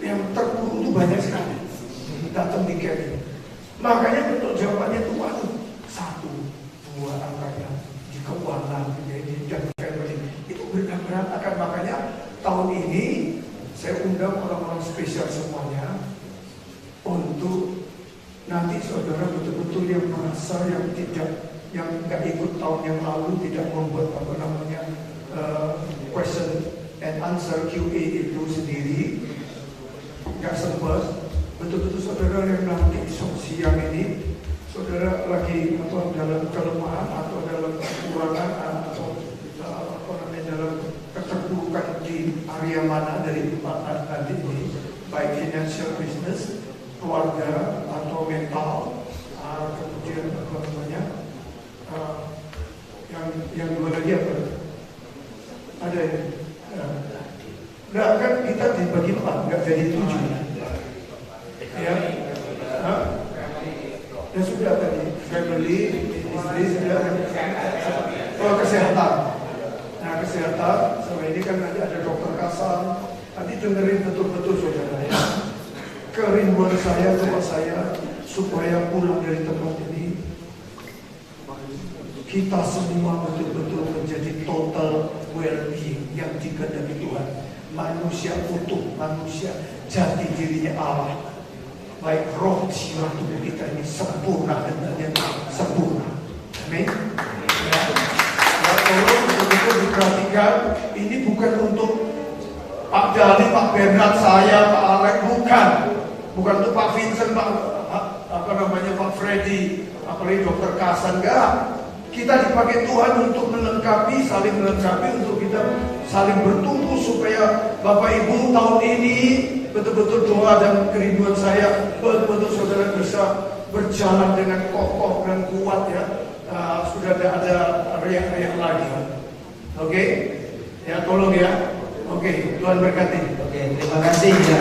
yang terpuruk itu banyak sekali datang di camp. Makanya bentuk jawabannya itu waduh, 1, 2 angkanya di keuangan, dan family itu berantakan. Makanya tahun ini saya undang orang-orang spesial semuanya untuk nanti saudara betul-betul yang merasa yang nggak ikut tahun yang lalu, tidak membuat question and answer QA itu sendiri, nggak sempat. Betul-betul saudara yang nanti siang ini saudara lagi dalam kelemahan atau dalam kekurangan atau dalam keterpurukan di area mana dari empat tadi ini, baik financial, business, keluarga atau mental, kemudian yang dua lagi apa? Ada ya? Nggak kan kita dibagi 4, nggak jadi 7. Ya, ya sudah tadi family, istri sudah. Kalau kesehatan, nah kesehatan selama ini kan ada dokter Kasan. Nanti dengerin betul-betul saudara ya. Kerinduan saya doa saya supaya pulang dari tempat ini kita semua betul-betul menjadi total well-being yang dikehendaki Tuhan. Manusia utuh, manusia jati dirinya Allah. Baik roh, jiwa, tubuh kita ini sempurna dan sempurna. Amin. Ya, tolong betul-betul diperhatikan. Ini bukan untuk Pak Dali, Pak Bernard, saya, Pak Alek, bukan untuk Pak Vincent, Pak Freddy, apalagi Dokter Kasan, enggak. Kita dipakai Tuhan untuk melengkapi, saling melengkapi, untuk kita saling bertumbuh supaya Bapak Ibu tahun ini betul-betul doa dan kerinduan saya betul-betul saudara bisa berjalan dengan kokoh dan kuat ya. Sudah tidak ada riak-riak lagi. Oke? Ya tolong ya. Oke, Tuhan berkati. Oke, terima kasih ya.